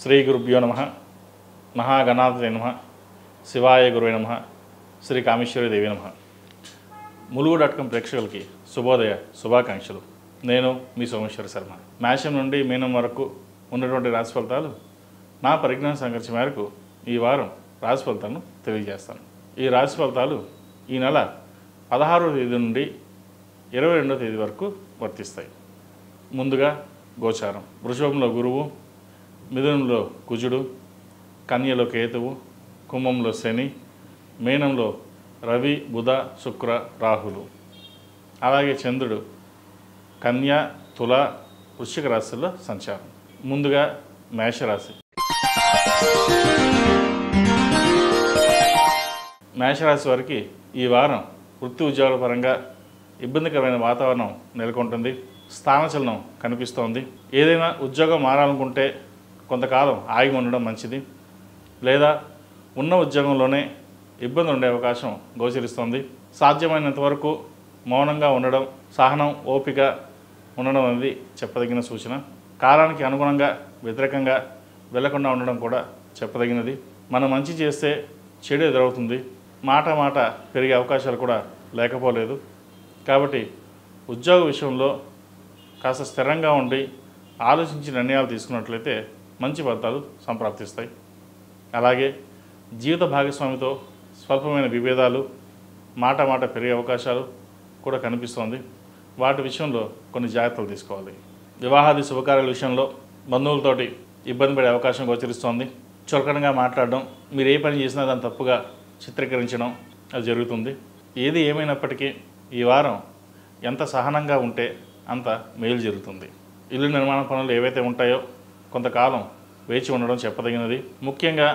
శ్రీ గురుభ్యో నమః. మహాగణాధిపతయే నమః. శివాయ గురువే నమః. శ్రీ కామేశ్వరి దేవి నమః. ములుగు.com ప్రేక్షకులకి శుభోదయ శుభాకాంక్షలు. నేను మీ సోమేశ్వర శర్మ. మేషం నుండి మీనం వరకు ఉన్నటువంటి రాశి ఫలితాలు నా పరిజ్ఞాన సంఘర్షణ మేరకు ఈ వారం రాశి ఫలితాలను తెలియజేస్తాను. ఈ రాశి ఫలితాలు ఈ నెల 16వ తేదీ నుండి 22వ తేదీ వరకు వర్తిస్తాయి. ముందుగా గోచారం. వృషభంలో గురువు, మిథునంలో కుజుడు, కన్యలో కేతువు, కుంభంలో శని, మీనంలో రవి, బుధ, శుక్ర, రాహులు. అలాగే చంద్రుడు కన్య, తుల, వృశ్చిక రాశుల్లో సంచారం. ముందుగా మేషరాశి. మేషరాశి వారికి ఈ వారం వృత్తి ఉద్యోగాల పరంగా ఇబ్బందికరమైన వాతావరణం నెలకొంటుంది. స్థానచలనం కనిపిస్తోంది. ఏదైనా ఉద్యోగం మారాలనుకుంటే కొంతకాలం ఆగి ఉండడం మంచిది. లేదా ఉన్న ఉద్యోగంలోనే ఇబ్బంది ఉండే అవకాశం గోచరిస్తోంది. సాధ్యమైనంత వరకు మౌనంగా ఉండడం, సహనం, ఓపిక ఉండడం అనేది చెప్పదగిన సూచన. కాలానికి అనుగుణంగా వ్యతిరేకంగా వెళ్లకుండా ఉండడం కూడా చెప్పదగినది. మనం మంచి చేస్తే చెడు ఎదురవుతుంది. మాట పెరిగే అవకాశాలు కూడా లేకపోలేదు. కాబట్టి ఉద్యోగ విషయంలో కాస్త స్థిరంగా ఉండి ఆలోచించి నిర్ణయాలు తీసుకున్నట్లయితే మంచి ఫలితాలు సంప్రాప్తిస్తాయి. అలాగే జీవిత భాగస్వామితో స్వల్పమైన విభేదాలు, మాట పెరిగే అవకాశాలు కూడా కనిపిస్తోంది. వాటి విషయంలో కొన్ని జాగ్రత్తలు తీసుకోవాలి. వివాహాది శుభకార్యాల విషయంలో బంధువులతోటి ఇబ్బంది పడే అవకాశం గోచరిస్తోంది. చులకనగా మాట్లాడడం, మీరు ఏ పని చేసినా దాన్ని తప్పుగా చిత్రీకరించడం అది జరుగుతుంది. ఏది ఏమైనప్పటికీ ఈ వారం ఎంత సహనంగా ఉంటే అంత మేలు జరుగుతుంది. ఇల్లు నిర్మాణ పనులు ఏవైతే ఉంటాయో కొంతకాలం వేచి ఉండడం చెప్పదగినది. ముఖ్యంగా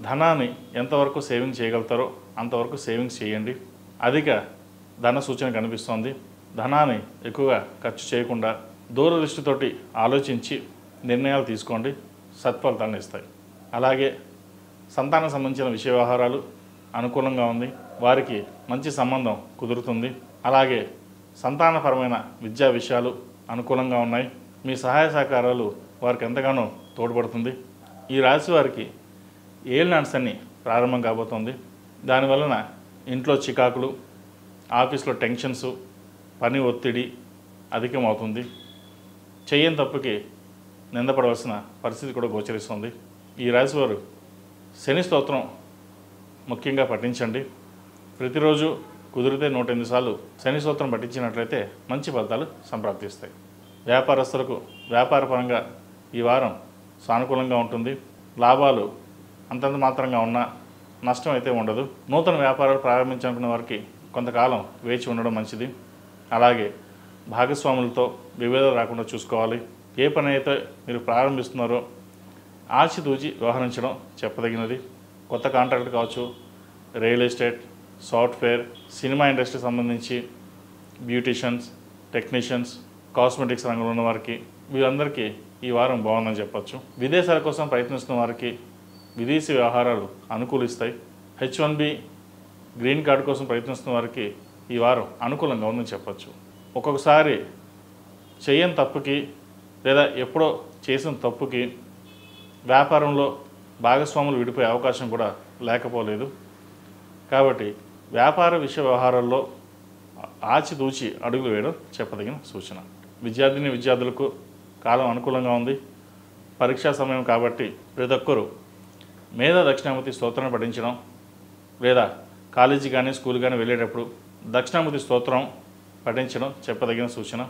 ధనాన్ని ఎంతవరకు సేవింగ్ చేయగలుగుతారో అంతవరకు సేవింగ్స్ చేయండి. అధిక ధన సూచన కనిపిస్తోంది. ధనాన్ని ఎక్కువగా ఖర్చు చేయకుండా దూరదృష్టితోటి ఆలోచించి నిర్ణయాలు తీసుకోండి. సత్ఫలితాలను ఇస్తాయి. అలాగే సంతానం సంబంధించిన విషయ వ్యవహారాలు అనుకూలంగా ఉంది. వారికి మంచి సంబంధం కుదురుతుంది. అలాగే సంతానపరమైన విద్యా విషయాలు అనుకూలంగా ఉన్నాయి. మీ సహాయ సహకారాలు వారికి ఎంతగానో తోడ్పడుతుంది. ఈ రాశి వారికి ఏలినాటి శని ప్రారంభం కాబోతోంది. దానివలన ఇంట్లో చికాకులు, ఆఫీస్లో టెన్షన్స్, పని ఒత్తిడి అధికమవుతుంది. చెయ్యని తప్పుకి నిందపడవలసిన పరిస్థితి కూడా గోచరిస్తుంది. ఈ రాశి వారు శని స్తోత్రం ముఖ్యంగా పఠించండి. ప్రతిరోజు కుదిరితే 108 సార్లు శని స్తోత్రం పఠించినట్లయితే మంచి ఫలితాలు సంప్రాప్తిస్తాయి. వ్యాపారస్తులకు వ్యాపారపరంగా ఈ వారం సానుకూలంగా ఉంటుంది. లాభాలు అంతంత మాత్రంగా ఉన్నా నష్టం అయితే ఉండదు. నూతన వ్యాపారాలు ప్రారంభించాలనుకున్న వారికి కొంతకాలం వేచి ఉండడం మంచిది. అలాగే భాగస్వాములతో విభేదాలు రాకుండా చూసుకోవాలి. ఏ పని అయితే మీరు ప్రారంభిస్తున్నారో ఆచితూచి వ్యవహరించడం చెప్పదగినది. కొత్త కాంట్రాక్ట్ కావచ్చు, రియల్ ఎస్టేట్, సాఫ్ట్వేర్, సినిమా ఇండస్ట్రీకి సంబంధించి బ్యూటీషియన్స్, టెక్నీషియన్స్, కాస్మెటిక్స్ రంగంలో ఉన్న వారికి వీరందరికీ ఈ వారం బాగుందని చెప్పచ్చు. విదేశాల కోసం ప్రయత్నిస్తున్న వారికి విదేశీ వ్యవహారాలు అనుకూలిస్తాయి. H1B గ్రీన్ కార్డు కోసం ప్రయత్నిస్తున్న వారికి ఈ వారం అనుకూలంగా ఉందని చెప్పచ్చు. ఒక్కొక్కసారి చేయని తప్పుకి లేదా ఎప్పుడో చేసిన తప్పుకి వ్యాపారంలో భాగస్వాములు విడిపోయే అవకాశం కూడా లేకపోలేదు. కాబట్టి వ్యాపార విషయ వ్యవహారాల్లో ఆచితూచి అడుగులు వేయడం చెప్పదగిన సూచన. విద్యార్థులకు కాలం అనుకూలంగా ఉంది. పరీక్షా సమయం కాబట్టి ప్రతి ఒక్కరూ మేధా దక్షిణామూర్తి స్తోత్రం పఠించడం, లేదా కాలేజీ కానీ స్కూల్ కానీ వెళ్ళేటప్పుడు దక్షిణామూర్తి స్తోత్రం పఠించడం చెప్పదగిన సూచన.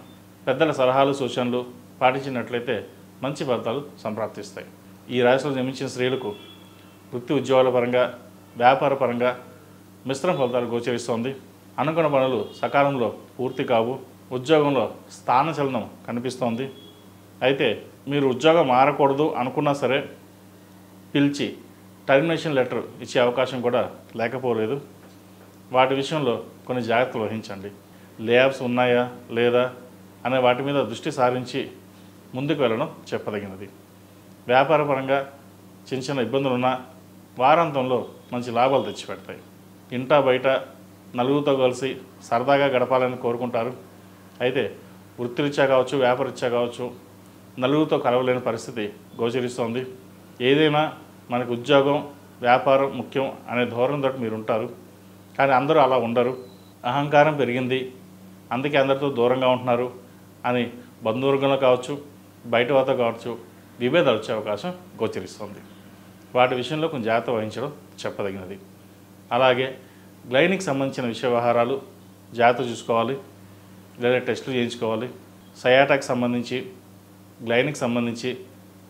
పెద్దల సలహాలు సూచనలు పాటించినట్లయితే మంచి ఫలితాలు సంప్రాప్తిస్తాయి. ఈ రాశిలో జన్మించిన స్త్రీలకు వృత్తి ఉద్యోగాల పరంగా, వ్యాపార పరంగా మిశ్రమ ఫలితాలు గోచరిస్తోంది. అనుకున్న పనులు సకాలంలో పూర్తి కావు. ఉద్యోగంలో స్థానచలనం కనిపిస్తోంది. అయితే మీరు ఉద్యోగం మారకూడదు అనుకున్నా సరే పిలిచి టర్మినేషన్ లెటర్ ఇచ్చే అవకాశం కూడా లేకపోలేదు. వాటి విషయంలో కొన్ని జాగ్రత్తలు వహించండి. లేఆఫ్స్ ఉన్నాయా లేదా అనే వాటి మీద దృష్టి సారించి ముందుకు వెళ్ళడం చెప్పదగినది. వ్యాపారపరంగా చిన్న ఇబ్బందులున్నా వారాంతంలో మంచి లాభాలు తెచ్చిపెడతాయి. ఇంటా బయట నలుగురితో కలిసి సరదాగా గడపాలని కోరుకుంటారు. అయితే వృత్తిరీత్యా కావచ్చు, వ్యాపారరీత్యా కావచ్చు, నలుగురితో కలవలేని పరిస్థితి గోచరిస్తోంది. ఏదైనా మనకు ఉద్యోగం వ్యాపారం ముఖ్యం అనే ధోరణితో మీరు ఉంటారు. కానీ అందరూ అలా ఉండరు. అహంకారం పెరిగింది, అందుకే అందరితో దూరంగా ఉంటున్నారు అని బంధువర్గంలో కావచ్చు, బయట వారితో కావచ్చు విభేదాలు వచ్చే అవకాశం గోచరిస్తుంది. వాటి విషయంలో కొంచెం జాగ్రత్త వహించడం చెప్పదగినది. అలాగే గ్లైనిక్ సంబంధించిన విషయ వ్యవహారాలు జాగ్రత్త చూసుకోవాలి, లేదా టెస్టులు చేయించుకోవాలి. సయాటాకి సంబంధించి, గ్లైనిక్ సంబంధించి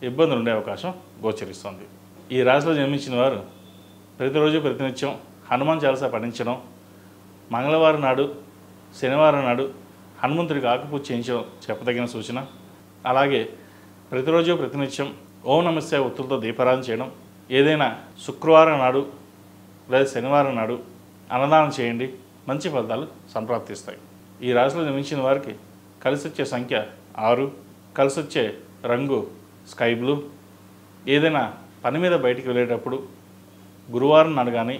ఇబ్బందులు ఉండే అవకాశం గోచరిస్తుంది. ఈ రాశిలో జన్మించిన వారు ప్రతిరోజు ప్రతినిత్యం హనుమాన్ చాలీసా పఠించడం, మంగళవారం నాడు, శనివారం నాడు హనుమంతుడికి ఆకుపూజ చేయించడం చెప్పదగిన సూచన. అలాగే ప్రతిరోజు ప్రతినిత్యం ఓం నమః శివాయ ఒత్తులతో దీపారాధన చేయడం, ఏదైనా శుక్రవారం నాడు లేదా శనివారం నాడు అన్నదానం చేయండి, మంచి ఫలితాలు సంప్రాప్తిస్తాయి. ఈ రాశిలో జన్మించిన వారికి కలిసి వచ్చే సంఖ్య 6, కలిసి వచ్చే రంగు స్కై బ్లూ. ఏదైనా పని మీద బయటికి వెళ్ళేటప్పుడు గురువారం నాడు కానీ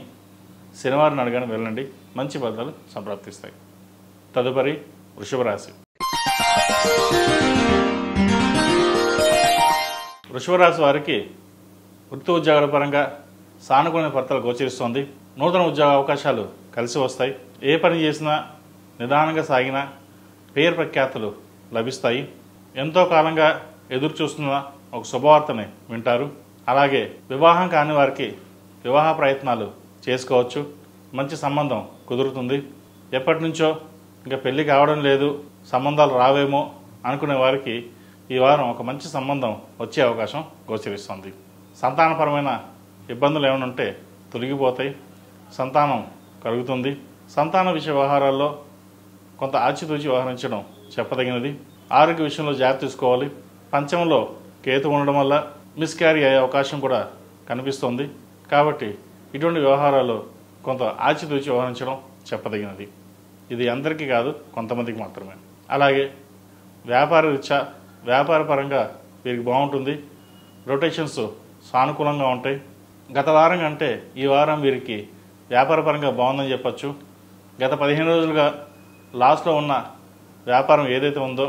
శనివారం నాడు కానీ వెళ్ళండి, మంచి ఫలితాలు సంప్రాప్తిస్తాయి. తదుపరి వృషభ రాశి. వృషభ రాశి వారికి వృత్తి ఉద్యోగాల పరంగా సానుకూల ఫలితాలు గోచరిస్తోంది. నూతన ఉద్యోగ అవకాశాలు కలిసి వస్తాయి. ఏ పని చేసినా నిదానంగా సాగినా పేరు ప్రఖ్యాతులు లభిస్తాయి. ఎంతో కాలంగా ఎదురు చూస్తున్న ఒక శుభవార్తని వింటారు. అలాగే వివాహం కాని వారికి వివాహ ప్రయత్నాలు చేసుకోవచ్చు, మంచి సంబంధం కుదురుతుంది. ఎప్పటి నుంచో ఇంకా పెళ్లి కావడం లేదు, సంబంధాలు రావేమో అనుకునే వారికి ఈ వారం ఒక మంచి సంబంధం వచ్చే అవకాశం గోచరిస్తుంది. సంతానపరమైన ఇబ్బందులు ఏమైనా ఉంటే తొలగిపోతాయి, సంతానం కలుగుతుంది. సంతాన విషయ వ్యవహారాల్లో కొంత ఆచితూచి వ్యవహరించడం చెప్పదగినది. ఆరోగ్య విషయంలో జాగ్రత్త తీసుకోవాలి. పంచమంలో కేతు ఉండడం వల్ల మిస్క్యారీ అయ్యే అవకాశం కూడా కనిపిస్తుంది. కాబట్టి ఇటువంటి వ్యవహారాల్లో కొంత ఆచితూచి వ్యవహరించడం చెప్పదగినది. ఇది అందరికీ కాదు, కొంతమందికి మాత్రమే. అలాగే వ్యాపార రీత్యా వ్యాపార పరంగా వీరికి బాగుంటుంది. రొటేషన్స్ సానుకూలంగా ఉంటాయి. గత వారం కంటే ఈ వారం వీరికి వ్యాపారపరంగా బాగుందని చెప్పచ్చు. గత 15 రోజులుగా లాస్లో ఉన్న వ్యాపారం ఏదైతే ఉందో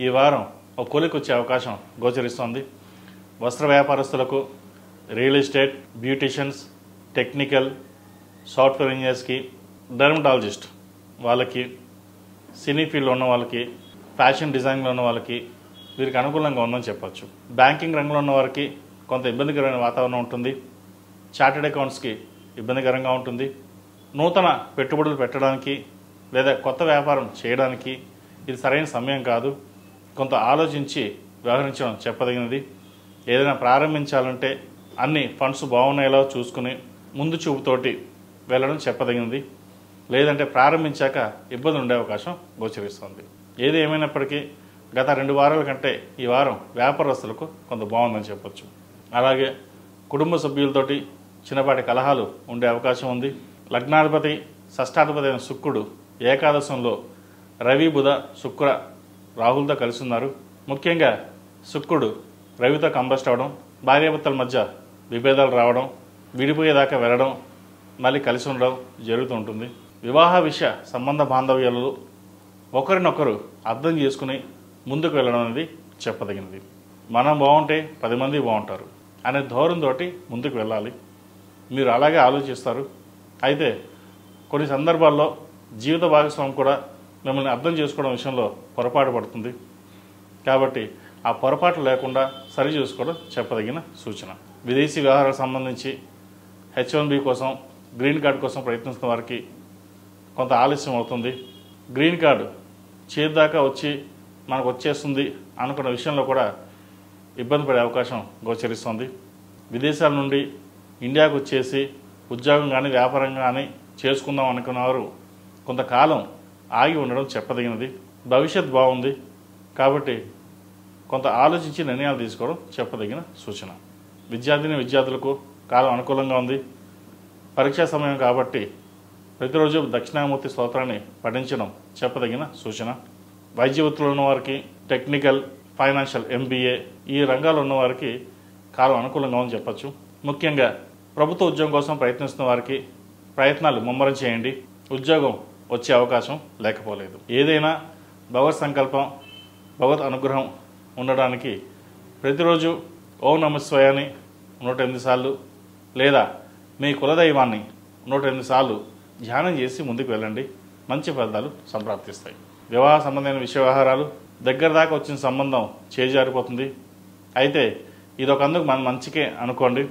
ఈ వారం ఒక కొలికి వచ్చే అవకాశం గోచరిస్తుంది. వస్త్ర వ్యాపారస్తులకు, real estate, beauticians, technical, software ఇంజనీర్స్కి, డెర్మటాలజిస్ట్ వాళ్ళకి, సినీ ఫీల్డ్లో ఉన్న వాళ్ళకి, ఫ్యాషన్ డిజైన్లో ఉన్న వాళ్ళకి వీరికి అనుకూలంగా ఉందని చెప్పచ్చు. బ్యాంకింగ్ రంగంలో ఉన్న వారికి కొంత ఇబ్బందికరమైన వాతావరణం ఉంటుంది. చార్టెడ్ అకౌంట్స్కి ఇబ్బందికరంగా ఉంటుంది. నూతన పెట్టుబడులు పెట్టడానికి లేదా కొత్త వ్యాపారం చేయడానికి ఇది సరైన సమయం కాదు. కొంత ఆలోచించి వ్యవహరించడం చెప్పదగినది. ఏదైనా ప్రారంభించాలంటే అన్ని ఫండ్స్ బాగున్నాయో చూసుకుని ముందు చూపుతోటి వెళ్ళడం చెప్పదగినది. లేదంటే ప్రారంభించాక ఇబ్బంది ఉండే అవకాశం గోచరిస్తుంది. ఏది ఏమైనప్పటికీ గత 2 వారాల కంటే ఈ వారం వ్యాపారస్తులకు కొంత బాగుందని చెప్పచ్చు. అలాగే కుటుంబ సభ్యులతోటి చిన్నపాటి కలహాలు ఉండే అవకాశం ఉంది. లగ్నాధిపతి, షష్టాధిపతి అయిన శుక్రుడు ఏకాదశంలో రవి, బుధ, శుక్ర, రాహులతో కలిసి ఉన్నారు. ముఖ్యంగా శుక్రుడు రవితో కంబస్ట్ అవ్వడం, భార్యాభర్తల మధ్య విభేదాలు రావడం, విడిపోయేదాకా వెళ్ళడం, మళ్ళీ కలిసి ఉండడం జరుగుతూ ఉంటుంది. వివాహ విషయ సంబంధ బాంధవ్యాలలో ఒకరినొకరు అర్థం చేసుకుని ముందుకు వెళ్ళడం అనేది చెప్పదగినది. మనం బాగుంటే 10 మంది బాగుంటారు అనే ధోరణితో ముందుకు వెళ్ళాలి. మీరు అలాగే ఆలోచిస్తారు. అయితే కొన్ని సందర్భాల్లో జీవిత భాగస్వామి కూడా మిమ్మల్ని అర్థం చేసుకోవడం విషయంలో పొరపాటు పడుతుంది. కాబట్టి ఆ పొరపాటు లేకుండా సరి చేసుకోవడం చెప్పదగిన సూచన. విదేశీ వ్యవహారాలకు సంబంధించి H1B కోసం, గ్రీన్ కార్డు కోసం ప్రయత్నిస్తున్న వారికి కొంత ఆలస్యం అవుతుంది. గ్రీన్ కార్డు చేద్దాకా వచ్చి మనకు వచ్చేస్తుంది అనుకున్న విషయంలో కూడా ఇబ్బంది పడే అవకాశం గోచరిస్తుంది. విదేశాల నుండి ఇండియాకు వచ్చేసి ఉద్యోగం కానీ వ్యాపారం కానీ చేసుకుందాం అనుకున్నవారు కొంతకాలం ఆగి ఉండడం చెప్పదగినది. భవిష్యత్ బాగుంది కాబట్టి కొంత ఆలోచించి నిర్ణయాలు తీసుకోవడం చెప్పదగిన సూచన. విద్యార్థులకు కాలం అనుకూలంగా ఉంది. పరీక్షా సమయం కాబట్టి ప్రతిరోజు దక్షిణామూర్తి స్తోత్రాన్ని పఠించడం చెప్పదగిన సూచన. వైద్య వృత్తిలో ఉన్నవారికి, టెక్నికల్, ఫైనాన్షియల్, MBA ఈ రంగాల్లో ఉన్నవారికి కాలం అనుకూలంగా ఉందని చెప్పచ్చు. ముఖ్యంగా ప్రభుత్వ ఉద్యోగం కోసం ప్రయత్నిస్తున్న వారికి ప్రయత్నాలు ముమ్మరం చేయండి. ఉద్యోగం వచ్చే అవకాశం లేకపోలేదు. ఏదైనా భగవత్ సంకల్పం, భగవత్ అనుగ్రహం ఉండడానికి ప్రతిరోజు ఓం నమః శివాయ అని 108 సార్లు లేదా మీ కులదైవాన్ని 108 సార్లు ధ్యానం చేసి ముందుకు వెళ్ళండి. మంచి ఫలితాలు సంప్రాప్తిస్తాయి. వివాహ సంబంధమైన విషయ వ్యవహారాలు దగ్గర దాకా వచ్చిన సంబంధం చేజారిపోతుంది. అయితే ఇదొకందుకు మన మంచికే అనుకోండి.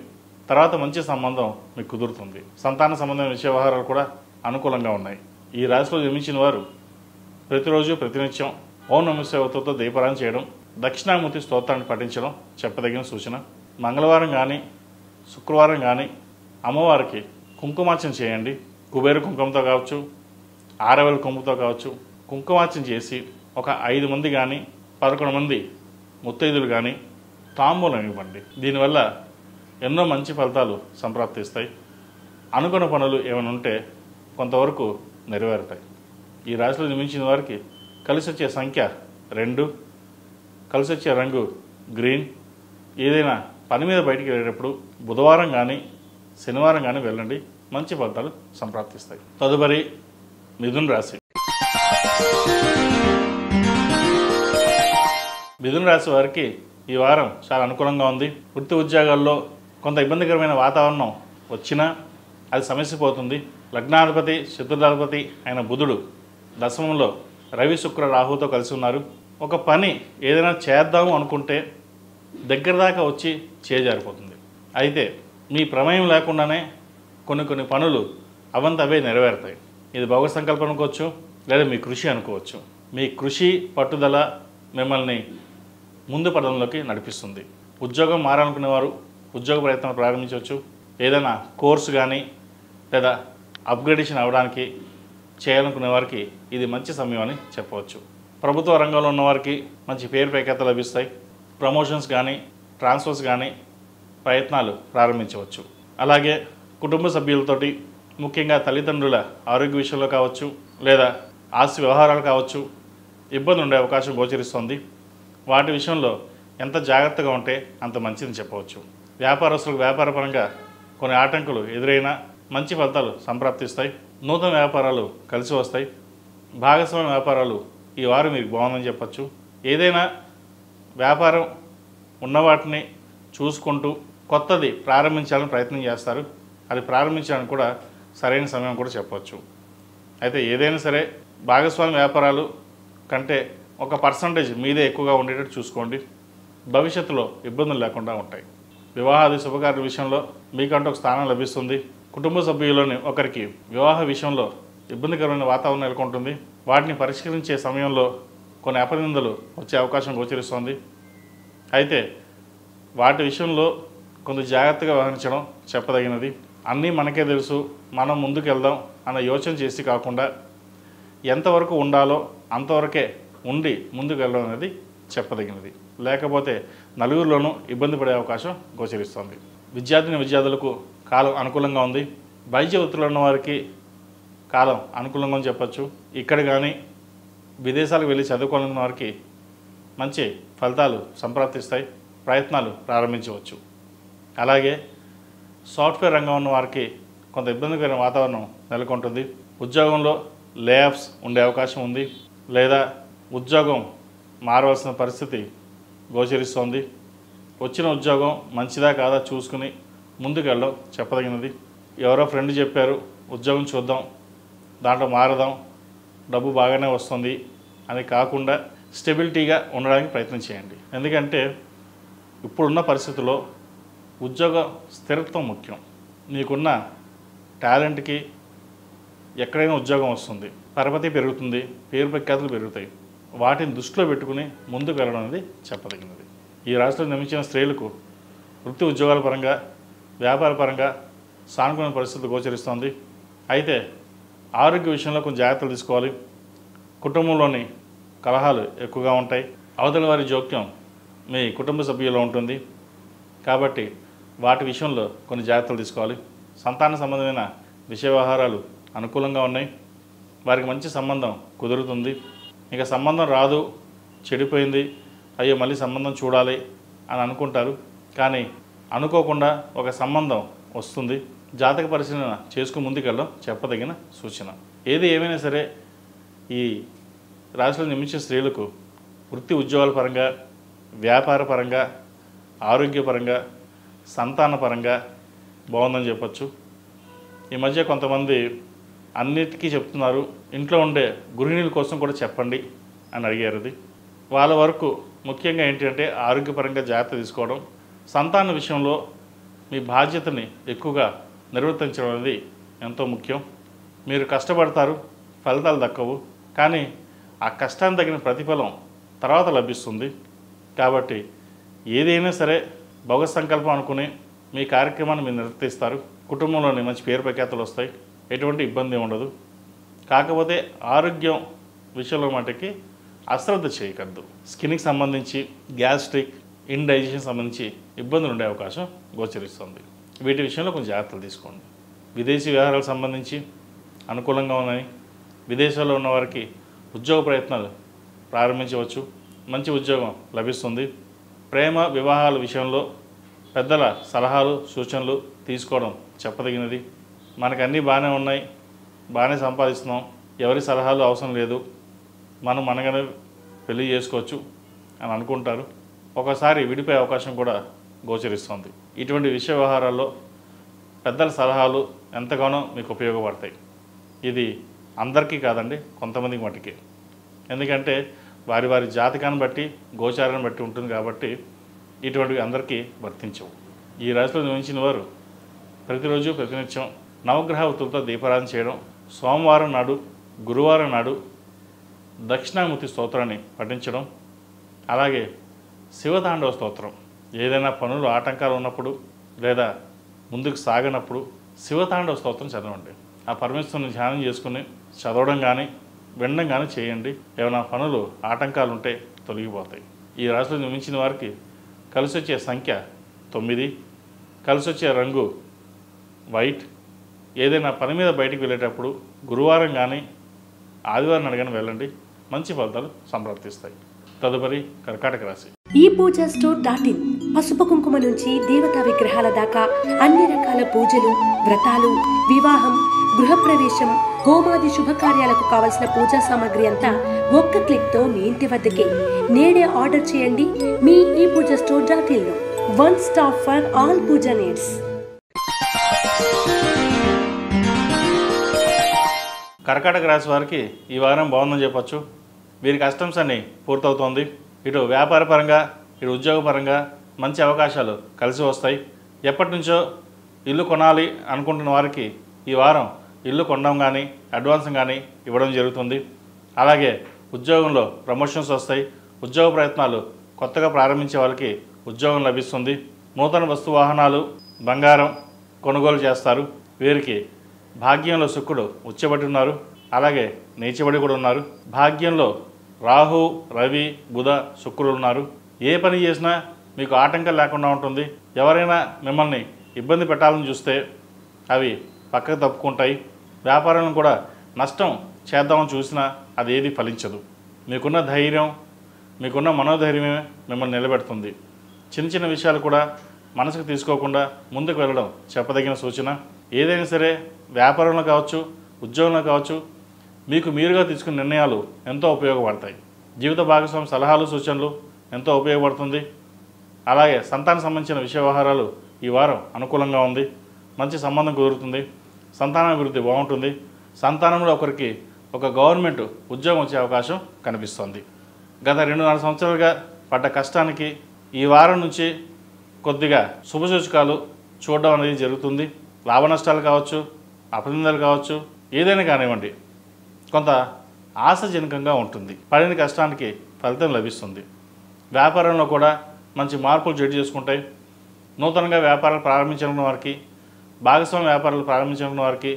తర్వాత మంచి సంబంధం మీకు కుదురుతుంది. సంతాన సంబంధమైన విషయ వ్యవహారాలు కూడా అనుకూలంగా ఉన్నాయి. ఈ రాశిలో జన్మించిన వారు ప్రతిరోజు ప్రతినిత్యం ఓం నమః శివాయతో దీపారాధన చేయడం, దక్షిణామూర్తి స్తోత్రాన్ని పఠించడం చెప్పదగిన సూచన. మంగళవారం కానీ శుక్రవారం కానీ అమ్మవారికి కుంకుమార్చన చేయండి. కుబేర కుంకుమతో కావచ్చు, ఆరవెల కుంకుమతో కావచ్చు. కుంకుమార్చన చేసి ఒక 5 మంది కానీ 11 మంది ముత్తైదులు కానీ తాంబూలం ఇవ్వండి. దీనివల్ల ఎన్నో మంచి ఫలితాలు సంప్రాప్తిస్తాయి. అనుకున్న పనులు ఏమైనా ఉంటే కొంతవరకు నెరవేరుతాయి. ఈ రాశిలో జన్మించిన వారికి కలిసి వచ్చే సంఖ్య 2, కలిసి వచ్చే రంగు గ్రీన్. ఏదైనా పని మీద బయటికి వెళ్ళేటప్పుడు బుధవారం కానీ శనివారం కానీ వెళ్ళండి. మంచి ఫలితాలు సంప్రాప్తిస్తాయి. తదుపరి మిథున రాశి. మిథున రాశి వారికి ఈ వారం చాలా అనుకూలంగా ఉంది. వృత్తి ఉద్యోగాల్లో కొంత ఇబ్బందికరమైన వాతావరణం వచ్చినా అది సమస్యపోతుంది. లగ్నాధిపతి చతుర్థాధిపతి అయిన బుధుడు దశమంలో రవి శుక్ర రాహుతో కలిసి ఉన్నారు. ఒక పని ఏదైనా చేద్దాము అనుకుంటే దగ్గర దాకా వచ్చి చేజారిపోతుంది. అయితే మీ ప్రమేయం లేకుండానే కొన్ని పనులు అవంతవే నెరవేరుతాయి. ఇది భగవత్ సంకల్పం అనుకోవచ్చు, లేదా మీ కృషి అనుకోవచ్చు. మీ కృషి పట్టుదల మిమ్మల్ని ముందు పదంలోకి నడిపిస్తుంది. ఉద్యోగం మారాలనుకునేవారు ఉద్యోగ ప్రయత్నాలు ప్రారంభించవచ్చు. ఏదైనా కోర్సు కానీ లేదా అప్గ్రేడేషన్ అవ్వడానికి చేయాలనుకునే వారికి ఇది మంచి సమయం అని చెప్పవచ్చు. ప్రభుత్వ రంగంలో ఉన్నవారికి మంచి పేరు ప్రఖ్యాతలు లభిస్తాయి. ప్రమోషన్స్ కానీ ట్రాన్స్ఫర్స్ కానీ ప్రయత్నాలు ప్రారంభించవచ్చు. అలాగే కుటుంబ సభ్యులతోటి ముఖ్యంగా తల్లిదండ్రుల ఆరోగ్య విషయంలో కావచ్చు లేదా ఆస్తి వ్యవహారాలు కావచ్చు ఇబ్బంది ఉండే అవకాశం గోచరిస్తుంది. వాటి విషయంలో ఎంత జాగ్రత్తగా ఉంటే అంత మంచిదని చెప్పవచ్చు. వ్యాపారస్తులకు వ్యాపారపరంగా కొన్ని ఆటంకులు ఎదురైనా మంచి ఫలితాలు సంప్రాప్తిస్తాయి. నూతన వ్యాపారాలు కలిసి వస్తాయి. భాగస్వామ్య వ్యాపారాలు ఈ వారం మీకు బాగుందని చెప్పచ్చు. ఏదైనా వ్యాపారం ఉన్న వాటిని చూసుకుంటూ కొత్తది ప్రారంభించాలని ప్రయత్నం చేస్తారు. అది ప్రారంభించడానికి కూడా సరైన సమయం కూడా చెప్పవచ్చు. అయితే ఏదైనా సరే భాగస్వామ్య వ్యాపారాలు కంటే ఒక పర్సంటేజ్ మీదే ఎక్కువగా ఉండేటట్టు చూసుకోండి. భవిష్యత్తులో ఇబ్బందులు లేకుండా ఉంటాయి. వివాహాది శుభకార్య విషయంలో మీకంటూ ఒక స్థానం లభిస్తుంది. కుటుంబ సభ్యుల్లోని ఒకరికి వివాహ విషయంలో ఇబ్బందికరమైన వాతావరణం నెలకొంటుంది. వాటిని పరిష్కరించే సమయంలో కొన్ని అపనిందలు వచ్చే అవకాశం గోచరిస్తుంది. అయితే వాటి విషయంలో కొంత జాగ్రత్తగా వ్యవహరించడం చెప్పదగినది. అన్నీ మనకే తెలుసు, మనం ముందుకు వెళ్దాం అన్న యోచన చేసి కాకుండా ఎంతవరకు ఉండాలో అంతవరకే ఉండి ముందుకు వెళ్ళడం అనేది చెప్పదగినది. లేకపోతే నలుగురిలోనూ ఇబ్బంది పడే అవకాశం గోచరిస్తుంది. విద్యార్థులకు కాలం అనుకూలంగా ఉంది. వైద్య వృత్తిలో ఉన్న వారికి కాలం అనుకూలంగా అని చెప్పచ్చు. ఇక్కడ కానీ విదేశాలకు వెళ్ళి చదువుకోవాలన్న వారికి మంచి ఫలితాలు సంప్రాప్తిస్తాయి. ప్రయత్నాలు ప్రారంభించవచ్చు. అలాగే సాఫ్ట్వేర్ రంగం ఉన్న వారికి కొంత ఇబ్బందికరమైన వాతావరణం నెలకొంటుంది. ఉద్యోగంలో లేఆఫ్స్ ఉండే అవకాశం ఉంది, లేదా ఉద్యోగం మారవలసిన పరిస్థితి గోచరిస్తోంది. వచ్చిన ఉద్యోగం మంచిదా కాదా చూసుకుని ముందుకు వెళ్ళడం చెప్పదగినది. ఎవరో ఫ్రెండ్ చెప్పారు ఉద్యోగం చూద్దాం, దాంట్లో మారదాం, డబ్బు బాగానే వస్తుంది అని కాకుండా స్టెబిలిటీగా ఉండడానికి ప్రయత్నం చేయండి. ఎందుకంటే ఇప్పుడున్న పరిస్థితుల్లో ఉద్యోగ స్థిరత్వం ముఖ్యం. మీకున్న టాలెంట్కి ఎక్కడైనా ఉద్యోగం వస్తుంది, పరపతి పెరుగుతుంది, పేరు ప్రఖ్యాతులు పెరుగుతాయి. వాటిని దృష్టిలో పెట్టుకుని ముందుకు వెళ్ళడం అనేది చెప్పదగినది. ఈ రాష్ట్రంలో నిర్మించిన స్త్రీలకు వృత్తి ఉద్యోగాల పరంగా వ్యాపార పరంగా సానుకూల పరిస్థితులు గోచరిస్తోంది. అయితే ఆరోగ్య విషయంలో కొంచెం జాగ్రత్తలు తీసుకోవాలి. కుటుంబంలోని కలహాలు ఎక్కువగా ఉంటాయి. అవతల వారి జోక్యం మీ కుటుంబ సభ్యుల్లో ఉంటుంది. కాబట్టి వాటి విషయంలో కొన్ని జాగ్రత్తలు తీసుకోవాలి. సంతాన సంబంధమైన విషయ వ్యవహారాలు అనుకూలంగా ఉన్నాయి. వారికి మంచి సంబంధం కుదురుతుంది. ఇక సంబంధం రాదు, చెడిపోయింది, అయ్యో మళ్ళీ సంబంధం చూడాలి అని అనుకుంటారు. కానీ అనుకోకుండా ఒక సంబంధం వస్తుంది. జాతక పరిశీలన చేసుకుని ముందుకెళ్ళడం చెప్పదగిన సూచన. ఏది ఏమైనా సరే ఈ రాశిలో నిర్మించిన స్త్రీలకు వృత్తి ఉద్యోగాల పరంగా, వ్యాపార పరంగా, ఆరోగ్యపరంగా సంతానపరంగా బాగుందని చెప్పచ్చు. ఈ మధ్య కొంతమంది అన్నిటికీ చెప్తున్నారు, ఇంట్లో ఉండే గృహిణుల కోసం కూడా చెప్పండి అని అడిగారు. అది వాళ్ళ వరకు ముఖ్యంగా ఏంటంటే ఆరోగ్యపరంగా జాగ్రత్త తీసుకోవడం, సంతాన విషయంలో మీ బాధ్యతని ఎక్కువగా నిర్వర్తించడం అనేది ఎంతో ముఖ్యం. మీరు కష్టపడతారు, ఫలితాలు దక్కవు, కానీ ఆ కష్టానికి తగిన ప్రతిఫలం తర్వాత లభిస్తుంది. కాబట్టి ఏదైనా సరే భగవత్ సంకల్పం అనుకుని మీ కార్యక్రమాన్ని మీరు నిర్వర్తిస్తారు. కుటుంబంలోని మంచి పేరు ప్రఖ్యాతులు వస్తాయి, ఎటువంటి ఇబ్బంది ఉండదు. కాకపోతే ఆరోగ్యం విషయంలో మటుకి అశ్రద్ధ చేయకద్దు. స్కిన్కి సంబంధించి గ్యాస్ట్రిక్, ఇండైజెషన్ సంబంధించి ఇబ్బందులు ఉండే అవకాశం గోచరిస్తుంది. వీటి విషయంలో కొంచెం జాగ్రత్తలు తీసుకోండి. విదేశీ వ్యవహారాలకు సంబంధించి అనుకూలంగా ఉన్నాయి. విదేశాల్లో ఉన్న వారికి ఉద్యోగ ప్రయత్నాలు ప్రారంభించవచ్చు, మంచి ఉద్యోగం లభిస్తుంది. ప్రేమ వివాహాల విషయంలో పెద్దల సలహాలు సూచనలు తీసుకోవడం చెప్పదగినది. మనకు అన్నీ బాగానే ఉన్నాయి, బాగానే సంపాదిస్తున్నాం, ఎవరి సలహాలు అవసరం లేదు, మనం మనగానే పెళ్లి చేసుకోవచ్చు అని అనుకుంటారు. ఒకసారి విడిపోయే అవకాశం కూడా గోచరిస్తుంది. ఇటువంటి విషయ వ్యవహారాల్లో పెద్దల సలహాలు ఎంతగానో మీకు ఉపయోగపడతాయి. ఇది అందరికీ కాదండి, కొంతమందికి మట్టుకే. ఎందుకంటే వారి వారి జాతకాన్ని బట్టి గోచారాన్ని బట్టి ఉంటుంది కాబట్టి ఇటువంటివి అందరికీ వర్తించవు. ఈ రాశిలో నివసించిన వారు ప్రతిరోజు ప్రతినిత్యం నవగ్రహ వృత్తులతో దీపారాధన చేయడం, సోమవారం నాడు గురువారం నాడు దక్షిణామూర్తి స్తోత్రాన్ని పఠించడం, అలాగే శివతాండవ స్తోత్రం, ఏదైనా పనులు ఆటంకాలు ఉన్నప్పుడు లేదా ముందుకు సాగనప్పుడు శివతాండవ స్తోత్రం చదవండి. ఆ పరమేశ్వరుని ధ్యానం చేసుకుని చదవడం కానీ వినడం కానీ చేయండి. ఏమైనా పనులు ఆటంకాలు ఉంటే తొలగిపోతాయి. ఈ రాశిలో నిర్మించిన వారికి కలిసి వచ్చే సంఖ్య 9, కలిసి వచ్చే రంగు వైట్. ఏదైనా పని మీద బయటికి వెళ్ళేటప్పుడు గురువారం కానీ ఆదివారం అడగని వెళ్ళండి, మంచి ఫలితాలు సంప్రాప్తిస్తాయి. తదుపరి కర్కాటక రాశి. ఈ పూజా స్టోర్ .in పసుపు కుంకుమ నుంచి దేవతా విగ్రహాల దాకా అన్ని రకాల పూజలు, వ్రతాలు, వివాహం, గృహప్రవేశం, హోమాది శుభకార్యాలకు కావలసిన పూజా సామాగ్రి అంతా ఒక్క క్లిక్తో మీ ఇంటి వద్దకే. నేడే ఆర్డర్ చేయండి మీ ఈ పూజా స్టోర్ .in లో. One stop for all pooja needs. కర్కాటక రాశి వారికి ఈ వారం బాగుందని చెప్పచ్చు. వీరి కష్టమ్స్ అన్నీ పూర్తవుతోంది. ఇటు వ్యాపారపరంగా ఇటు ఉద్యోగపరంగా మంచి అవకాశాలు కలిసి వస్తాయి. ఎప్పటి నుంచో ఇల్లు కొనాలి అనుకుంటున్న వారికి ఈ వారం ఇల్లు కొనడం కానీ అడ్వాన్స్ కానీ ఇవ్వడం జరుగుతుంది. అలాగే ఉద్యోగంలో ప్రమోషన్స్ వస్తాయి. ఉద్యోగ ప్రయత్నాలు కొత్తగా ప్రారంభించే వాళ్ళకి ఉద్యోగం లభిస్తుంది. నూతన వస్తు వాహనాలు, బంగారం కొనుగోలు చేస్తారు. వీరికి భాగ్యంలో శుక్రుడు ఉచ్చబడి ఉన్నారు, అలాగే నీచబడి కూడా ఉన్నారు. భాగ్యంలో రాహు, రవి, బుధ, శుక్రులు ఉన్నారు. ఏ పని చేసినా మీకు ఆటంకం లేకుండా ఉంటుంది. ఎవరైనా మిమ్మల్ని ఇబ్బంది పెట్టాలని చూస్తే అవి పక్కకు తప్పుకుంటాయి. వ్యాపారం కూడా నష్టం చేద్దామని చూసినా అది ఏది ఫలించదు. మీకున్న ధైర్యం, మీకున్న మనోధైర్యమే మిమ్మల్ని నిలబెడుతుంది. చిన్న చిన్న విషయాలు కూడా మనసుకు తీసుకోకుండా ముందుకు వెళ్ళడం చెప్పదగిన సూచన. ఏదైనా సరే వ్యాపారంలో కావచ్చు, ఉద్యోగంలో కావచ్చు, మీకు మీరుగా తీసుకున్న నిర్ణయాలు ఎంతో ఉపయోగపడతాయి. జీవిత భాగస్వామి సలహాలు సూచనలు ఎంతో ఉపయోగపడుతుంది. అలాగే సంతానం సంబంధించిన విషయ వ్యవహారాలు ఈ వారం అనుకూలంగా ఉంది. మంచి సంబంధం కుదురుతుంది. సంతానాభివృద్ధి బాగుంటుంది. సంతానంలో ఒకరికి ఒక గవర్నమెంట్ ఉద్యోగం వచ్చే అవకాశం కనిపిస్తుంది. గత 2-4 సంవత్సరాలుగా పడ్డ కష్టానికి ఈ వారం నుంచి కొద్దిగా శుభసూచకాలు చూడడం అనేది జరుగుతుంది. లాభ నష్టాలు కావచ్చు, అపనిందలు కావచ్చు, ఏదైనా కానివ్వండి, కొంత ఆశాజనకంగా ఉంటుంది. పడిన కష్టానికి ఫలితం లభిస్తుంది. వ్యాపారంలో కూడా మంచి మార్పులు జడ్జి చేసుకుంటాయి. నూతనంగా వ్యాపారాలు ప్రారంభించిన వారికి, భాగస్వామ్య వ్యాపారాలు ప్రారంభించిన వారికి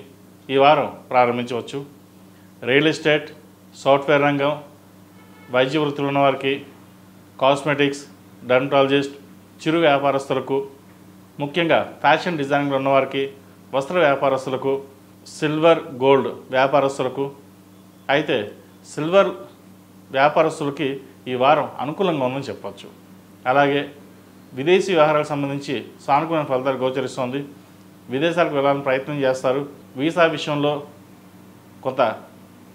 ఈ వారం ప్రారంభించవచ్చు. రియల్ ఎస్టేట్, సాఫ్ట్వేర్ రంగం, వైద్య వృత్తులు ఉన్నవారికి, కాస్మెటిక్స్, డర్మటాలజిస్ట్, చిరు వ్యాపారస్తులకు, ముఖ్యంగా ఫ్యాషన్ డిజైనింగ్లో ఉన్నవారికి, వస్త్ర వ్యాపారస్తులకు, సిల్వర్ గోల్డ్ వ్యాపారస్తులకు. అయితే సిల్వర్ వ్యాపారస్తులకి ఈ వారం అనుకూలంగా ఉందని చెప్పవచ్చు. అలాగే విదేశీ వ్యవహారాలకు సంబంధించి సానుకూల ఫలితాలు గోచరిస్తోంది. విదేశాలకు వెళ్ళాలని ప్రయత్నం చేస్తారు. వీసా విషయంలో కొంత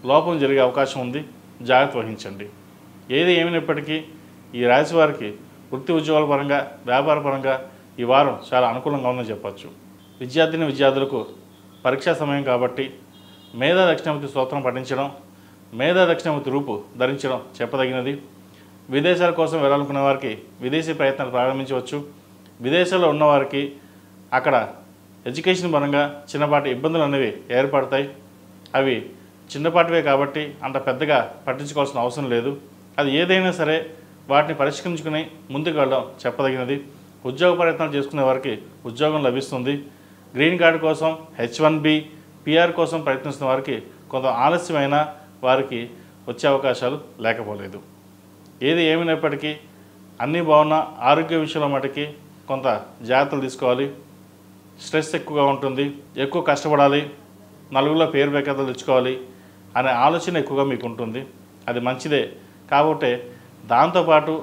లోపం జరిగే అవకాశం ఉంది, జాగ్రత్త వహించండి. ఏది ఏమైనప్పటికీ ఈ రాశి వారికి వృత్తి ఉద్యోగాల పరంగా, వ్యాపార పరంగా ఈ వారం చాలా అనుకూలంగా ఉందని చెప్పచ్చు. విద్యార్థులకు పరీక్షా సమయం కాబట్టి మేధా దక్షిణామూర్తి స్తోత్రం పఠించడం, మేధా దక్షిణామూర్తి రూపు ధరించడం చెప్పదగినది. విదేశాల కోసం వెళ్ళాలనుకున్న వారికి విదేశీ ప్రయత్నాలు ప్రారంభించవచ్చు. విదేశాల్లో ఉన్నవారికి అక్కడ ఎడ్యుకేషన్ పరంగా చిన్నపాటి ఇబ్బందులు అనేవి ఏర్పడతాయి. అవి చిన్నపాటివే కాబట్టి అంత పెద్దగా పట్టించుకోవాల్సిన అవసరం లేదు. అది ఏదైనా సరే వాటిని పరిష్కరించుకుని ముందుకు వెళ్ళడం చెప్పదగినది. ఉద్యోగ ప్రయత్నాలు చేసుకునే వారికి ఉద్యోగం లభిస్తుంది. గ్రీన్ కార్డు కోసం, H1B, PR కోసం ప్రయత్నిస్తున్న వారికి కొంత ఆలస్యమైన వారికి వచ్చే అవకాశాలు లేకపోలేదు. ఏది ఏమైనప్పటికీ అన్నీ బాగున్నా ఆరోగ్య విషయంలో మటుకి కొంత జాగ్రత్తలు తీసుకోవాలి. స్ట్రెస్ ఎక్కువగా ఉంటుంది, ఎక్కువ కష్టపడాలి, నలుగురిలో పేరు ప్రఖ్యాతలు తెచ్చుకోవాలి అనే ఆలోచన ఎక్కువగా మీకు ఉంటుంది. అది మంచిదే. కాబట్టి దాంతోపాటు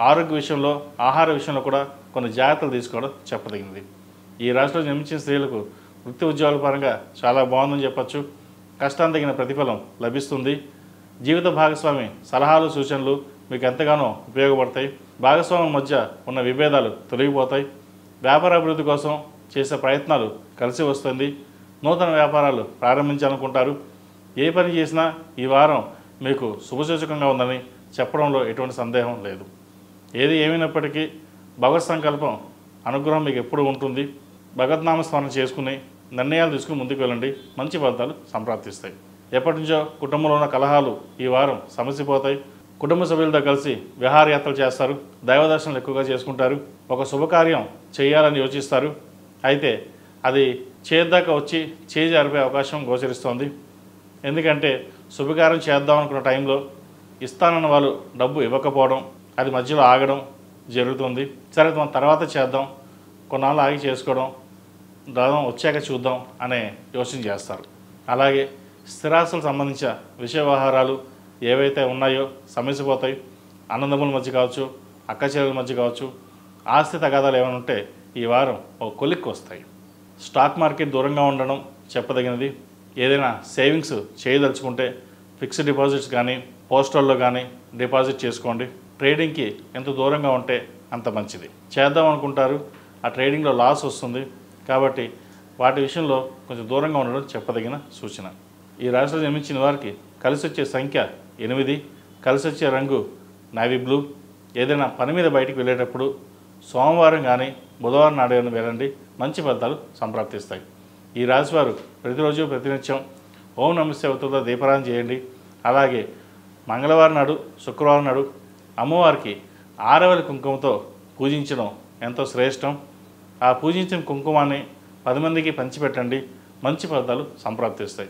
ఆరోగ్య విషయంలో, ఆహార విషయంలో కూడా కొన్ని జాగ్రత్తలు తీసుకోవడం చెప్పదగినది. ఈ రాశిలో జన్మించిన స్త్రీలకు వృత్తి ఉద్యోగాల పరంగా చాలా బాగుందని చెప్పచ్చు. కష్టానికి తగిన ప్రతిఫలం లభిస్తుంది. జీవిత భాగస్వామి సలహాలు, సూచనలు మీకు ఎంతగానో ఉపయోగపడతాయి. భాగస్వాముల మధ్య ఉన్న విభేదాలు తొలగిపోతాయి. వ్యాపార అభివృద్ధి కోసం చేసే ప్రయత్నాలు కలిసి వస్తుంది. నూతన వ్యాపారాలు ప్రారంభించాలనుకుంటారు. ఏ పని చేసినా ఈ వారం మీకు శుభసూచకంగా ఉందని చెప్పడంలో ఎటువంటి సందేహం లేదు. ఏది ఏమైనప్పటికీ భగవత్ సంకల్పం, అనుగ్రహం మీకు ఎప్పుడు ఉంటుంది. భగవద్నామస్మరణ చేసుకుని నిర్ణయాలు తీసుకుని ముందుకు వెళ్ళండి. మంచి ఫలితాలు సంప్రాప్తిస్తాయి. ఎప్పటి నుంచో కుటుంబంలో ఉన్న కలహాలు ఈ వారం సమసిపోతాయి. కుటుంబ సభ్యులతో కలిసి విహారయాత్రలు చేస్తారు. దైవ దర్శనాలు ఎక్కువగా చేసుకుంటారు. ఒక శుభకార్యం చేయాలని యోచిస్తారు. అయితే అది చేద్దాకా వచ్చి చేజారిపోయే అవకాశం గోచరిస్తోంది. ఎందుకంటే శుభకార్యం చేద్దాం అనుకున్న టైంలో ఇస్తానన్న వాళ్ళు డబ్బు ఇవ్వకపోవడం, అది మధ్యలో ఆగడం జరుగుతుంది. సరే మనం తర్వాత చేద్దాం, కొన్నాళ్ళు ఆగి చేసుకోవడం, దాదాపు వచ్చాక చూద్దాం అనే యోచన చేస్తారు. అలాగే స్థిరాస్తులకు సంబంధించిన విషయ వ్యవహారాలు ఏవైతే ఉన్నాయో సమసిపోతాయి. అన్నదమ్ముల మధ్య కావచ్చు, అక్క చెల్లెల మధ్య కావచ్చు, ఆస్తి తగాదాలు ఏమైనా ఉంటే ఈ వారం ఒక కొలిక్కి వస్తాయి. స్టాక్ మార్కెట్ దూరంగా ఉండడం చెప్పదగినది. ఏదైనా సేవింగ్స్ చేయదలుచుకుంటే ఫిక్స్డ్ డిపాజిట్స్ కానీ, పోస్టల్లో కానీ డిపాజిట్ చేసుకోండి. ట్రేడింగ్కి ఎంత దూరంగా ఉంటే అంత మంచిది. చేద్దాం అనుకుంటారు, ఆ ట్రేడింగ్లో లాస్ వస్తుంది. కాబట్టి వాటి విషయంలో కొంచెం దూరంగా ఉండడం చెప్పదగిన సూచన. ఈ రాశిలో జన్మించిన వారికి కలిసి వచ్చే సంఖ్య 8, కలిసి వచ్చే రంగు నేవీ బ్లూ. ఏదైనా పని మీద బయటికి వెళ్ళేటప్పుడు సోమవారం కానీ బుధవారం నాడు కానీ వెళ్ళండి. మంచి ఫలితాలు సంప్రాప్తిస్తాయి. ఈ రాశివారు ప్రతిరోజు ప్రతినిత్యం ఓం నమస్తే అవుతుందో దీపారాధన చేయండి. అలాగే మంగళవారం నాడు, శుక్రవారం నాడు అమ్మవారికి ఆరవెల కుంకుమతో పూజించడం ఎంతో శ్రేష్టం. ఆ పూజించిన కుంకుమాన్ని 10 మందికి పంచిపెట్టండి. మంచి ఫలితాలు సంప్రాప్తిస్తాయి.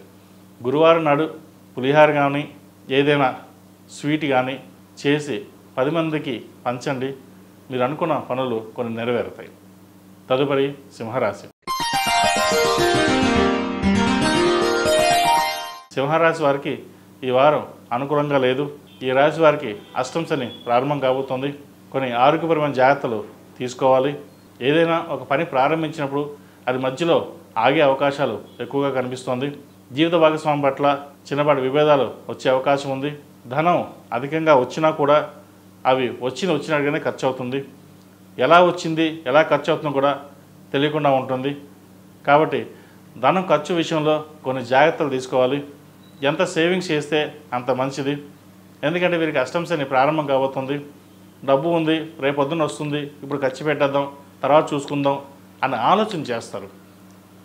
గురువారం నాడు పులిహార కానీ ఏదైనా స్వీట్ కానీ చేసి 10 మందికి పంచండి. మీరు అనుకున్న పనులు కొన్ని నెరవేరుతాయి. తదుపరి సింహరాశి. సింహరాశి వారికి ఈ వారం అనుకూలంగా లేదు. ఈ రాశి వారికి అష్టమ శని ప్రారంభం కాబోతోంది. కొన్ని ఆరోగ్యపరమైన జాగ్రత్తలు తీసుకోవాలి. ఏదైనా ఒక పని ప్రారంభించినప్పుడు అది మధ్యలో ఆగే అవకాశాలు ఎక్కువగా కనిపిస్తోంది. జీవిత భాగస్వామి పట్ల చిన్నపాటి విభేదాలు వచ్చే అవకాశం ఉంది. ధనం అధికంగా వచ్చినా కూడా అవి వచ్చినట్టుగానే ఖర్చు అవుతుంది. ఎలా వచ్చింది, ఎలా ఖర్చు అవుతుందో కూడా తెలియకుండా ఉంటుంది. కాబట్టి ధనం ఖర్చు విషయంలో కొన్ని జాగ్రత్తలు తీసుకోవాలి. ఎంత సేవింగ్స్ చేస్తే అంత మంచిది. ఎందుకంటే వీరికి అష్టమ శని ప్రారంభం కాబోతుంది. డబ్బు ఉంది, రేపొద్దున వస్తుంది, ఇప్పుడు ఖర్చు పెట్టేద్దాం, తర్వాత చూసుకుందాం అని ఆలోచన చేస్తారు.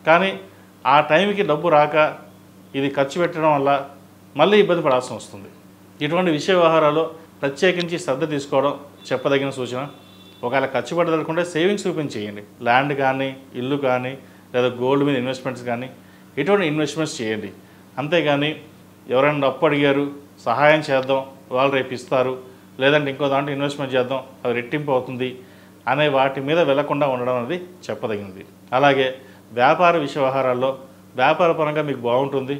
కానీ ఆ టైంకి డబ్బు రాక ఇది ఖర్చు పెట్టడం వల్ల మళ్ళీ ఇబ్బంది పడాల్సి వస్తుంది. ఇటువంటి విషయ వ్యవహారాల్లో ప్రత్యేకించి శ్రద్ధ తీసుకోవడం చెప్పదగిన సూచన. ఒకవేళ ఖర్చు పెట్టదలుకుంటే సేవింగ్స్ చేయండి. ల్యాండ్ కానీ, ఇల్లు కానీ, లేదా గోల్డ్ మీద ఇన్వెస్ట్మెంట్స్ కానీ ఇటువంటి ఇన్వెస్ట్మెంట్స్ చేయండి. అంతేగాని ఎవరైనా అప్పు అడిగారు, సహాయం చేద్దాం, వాళ్ళు రేపు ఇస్తారు, లేదంటే ఇంకో దాంట్లో ఇన్వెస్ట్మెంట్ చేద్దాం, అది రెట్టింపు అవుతుంది అనే వాటి మీద వెళ్లకుండా ఉండడం అనేది చెప్పదగినది. అలాగే వ్యాపార విషయ వ్యవహారాల్లో వ్యాపార పరంగా మీకు బాగుంటుంది.